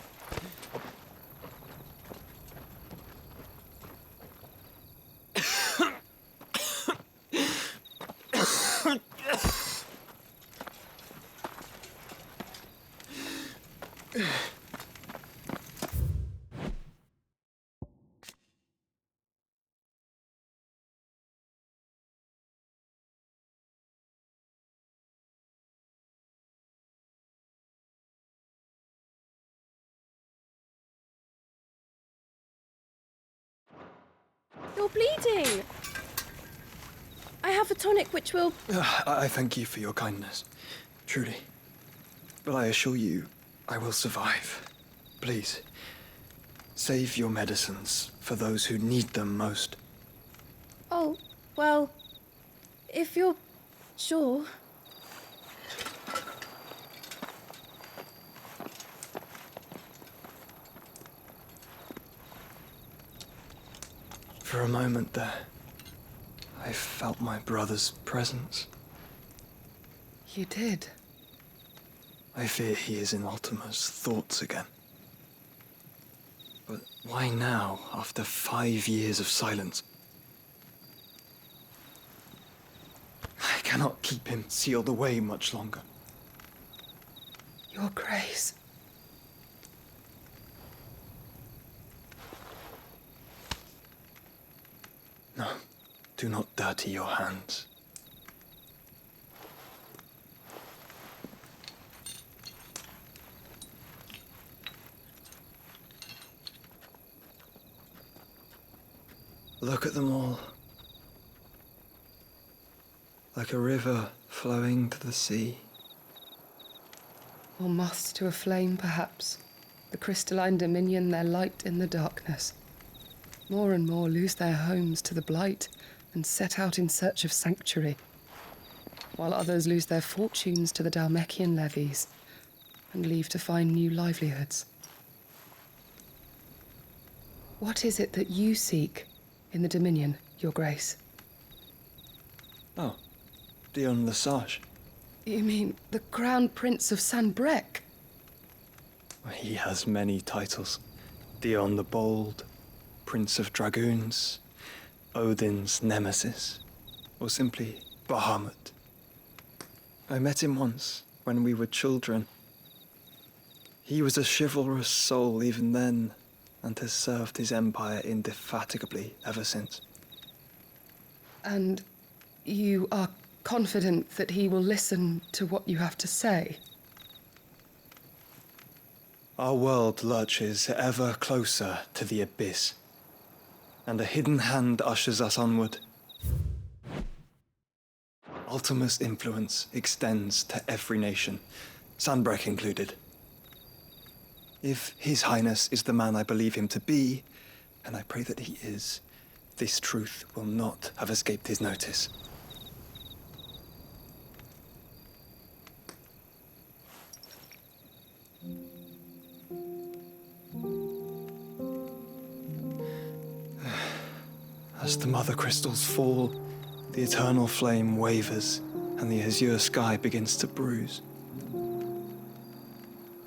You're bleeding! I have a tonic which will... I thank you for your kindness, truly. But I assure you, I will survive. Please, save your medicines for those who need them most. Oh, well, if you're sure... For a moment there, I felt my brother's presence. You did? I fear he is in Ultima's thoughts again. But why now, after 5 years of silence? I cannot keep him sealed away much longer. Your Grace. No, do not dirty your hands. Look at them all. like a river flowing to the sea. Or moths to a flame, perhaps. The crystalline dominion their light in the darkness. More and more lose their homes to the blight and set out in search of sanctuary, while others lose their fortunes to the Dhalmekian levies and leave to find new livelihoods. What is it that you seek in the Dominion, Your Grace? Oh, Dion Lesage. You mean the Crown Prince of Sanbrek? He has many titles. Dion the Bold, Prince of Dragoons, Odin's Nemesis, or simply Bahamut. I met him once, when we were children. He was a chivalrous soul even then, and has served his empire indefatigably ever since. And you are confident that he will listen to what you have to say? Our world lurches ever closer to the abyss, and a hidden hand ushers us onward. Ultima's influence extends to every nation, Sanbrek included. If His Highness is the man I believe him to be, and I pray that he is, this truth will not have escaped his notice. As the Mothercrystals fall, the eternal flame wavers, and the azure sky begins to bruise.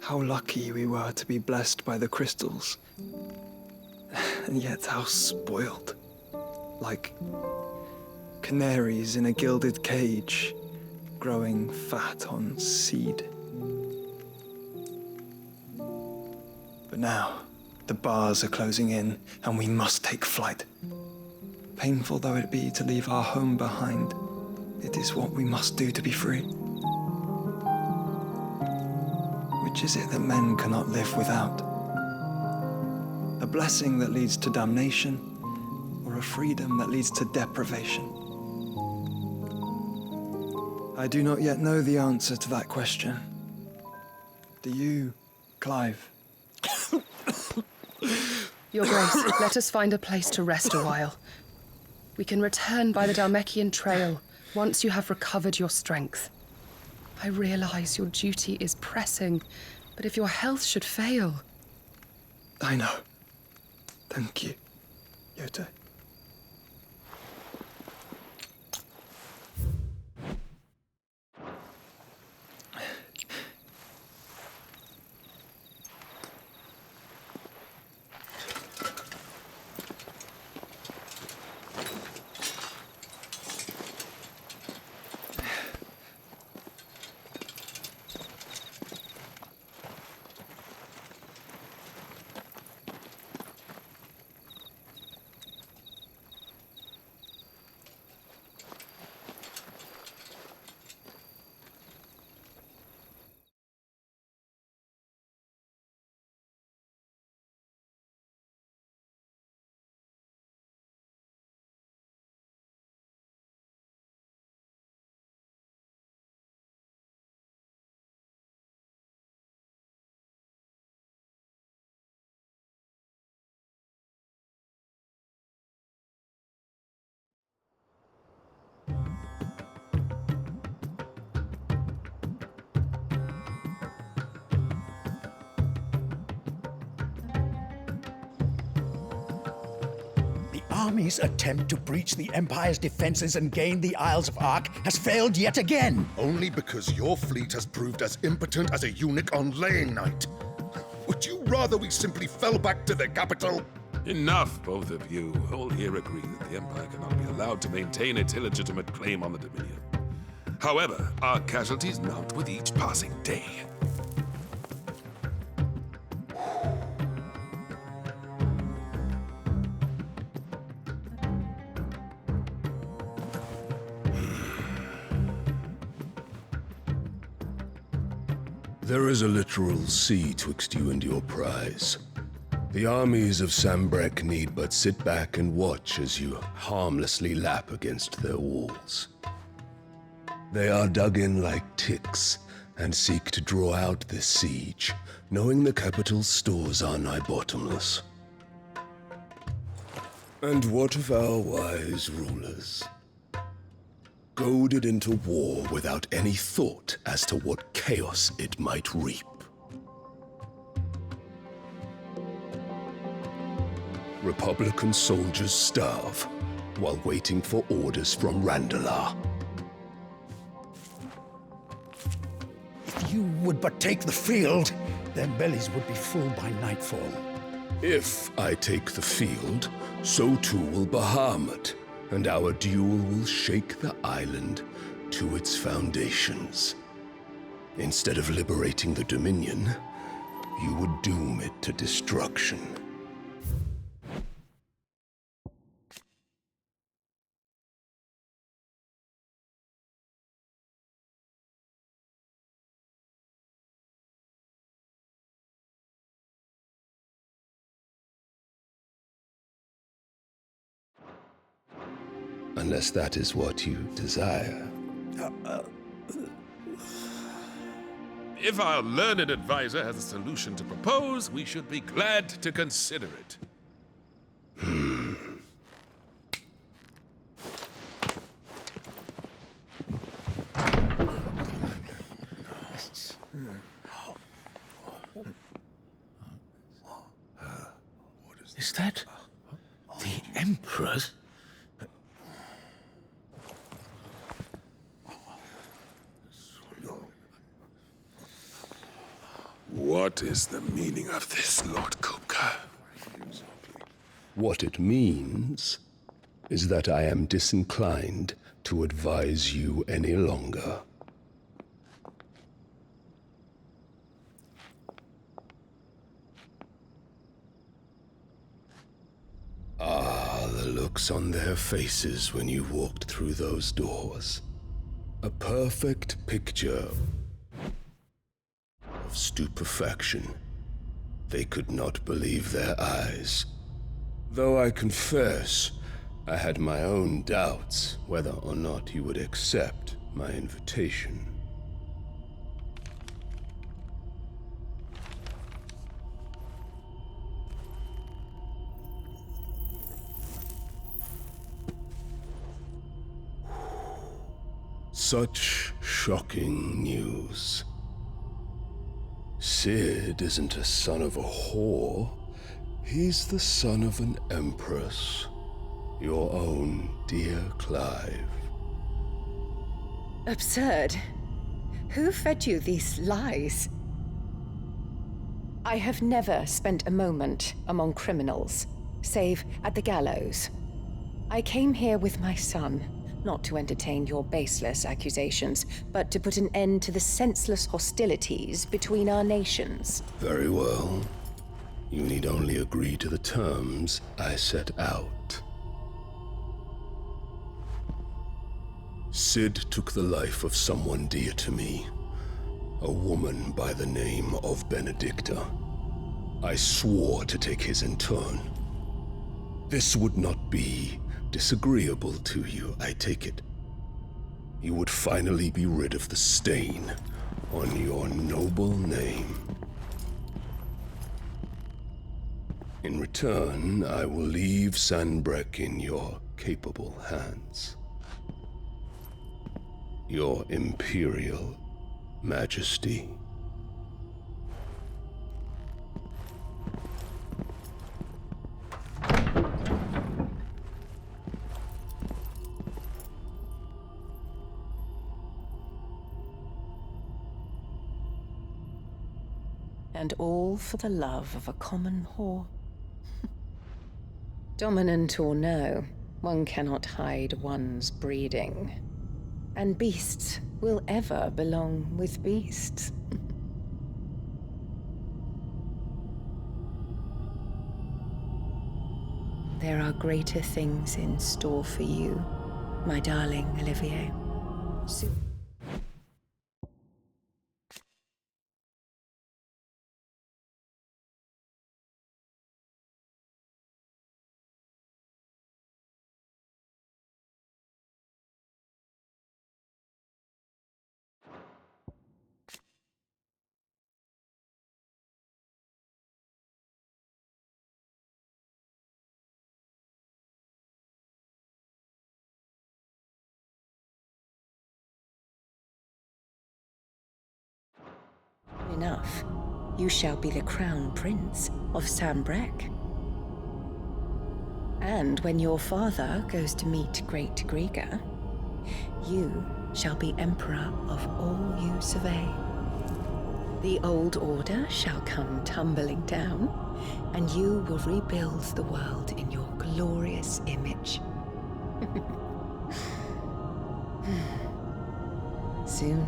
How lucky we were to be blessed by the crystals, and yet how spoiled. Like canaries in a gilded cage, growing fat on seed. But now, the bars are closing in, and we must take flight. Painful though it be to leave our home behind, it is what we must do to be free. Which is it that men cannot live without? A blessing that leads to damnation, or a freedom that leads to deprivation? I do not yet know the answer to that question. Do you, Clive? Your Grace, let us find a place to rest a while. We can return by the Dhalmekian trail once you have recovered your strength. I realize your duty is pressing, but if your health should fail... I know. Thank you, Yote. Army's attempt to breach the Empire's defenses and gain the Isles of Ark has failed yet again. Only because your fleet has proved as impotent as a eunuch on laying night. Would you rather we simply fell back to the capital? Enough, both of you. All here agree that the Empire cannot be allowed to maintain its illegitimate claim on the Dominion. However, our casualties mount with each passing day. There is a literal sea twixt you and your prize. The armies of Sanbrek need but sit back and watch as you harmlessly lap against their walls. They are dug in like ticks and seek to draw out this siege, knowing the capital's stores are nigh bottomless. And what of our wise rulers? Goaded into war without any thought as to what chaos it might reap. Republican soldiers starve while waiting for orders from Randalar. If you would but take the field, their bellies would be full by nightfall. If I take the field, so too will Bahamut, and our duel will shake the island to its foundations. Instead of liberating the Dominion, you would doom it to destruction. Unless that is what you desire. If our learned advisor has a solution to propose, we should be glad to consider it. Is that the Emperor's? What is the meaning of this, Lord Kupka? What it means is that I am disinclined to advise you any longer. Ah, the looks on their faces when you walked through those doors. A perfect picture of stupefaction. They could not believe their eyes. Though I confess, I had my own doubts whether or not you would accept my invitation. Such shocking news. Sid isn't a son of a whore. He's the son of an empress. Your own dear Clive. Absurd. Who fed you these lies? I have never spent a moment among criminals, save at the gallows. I came here with my son, not to entertain your baseless accusations, but to put an end to the senseless hostilities between our nations. Very well. You need only agree to the terms I set out. Sid took the life of someone dear to me, a woman by the name of Benedicta. I swore to take his in turn. This would not be disagreeable to you, I take it. You would finally be rid of the stain on your noble name. In return, I will leave Sanbreque in your capable hands. Your Imperial Majesty. And all for the love of a common whore. Dominant or no, one cannot hide one's breeding. And beasts will ever belong with beasts. There are greater things in store for you, my darling Olivier. enough, you shall be the crown prince of Sambrek. And when your father goes to meet Great Griga, you shall be emperor of all you survey. The old order shall come tumbling down, and you will rebuild the world in your glorious image. Soon.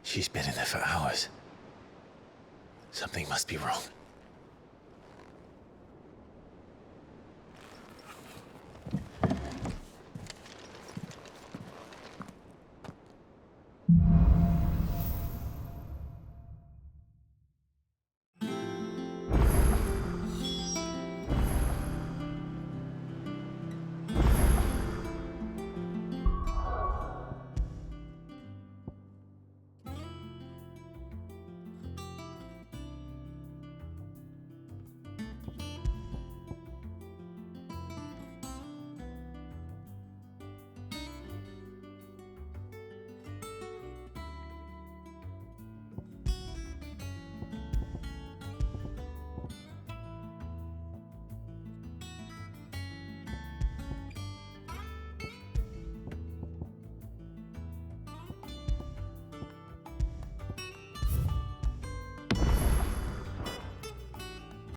She's been in there for hours. Something must be wrong.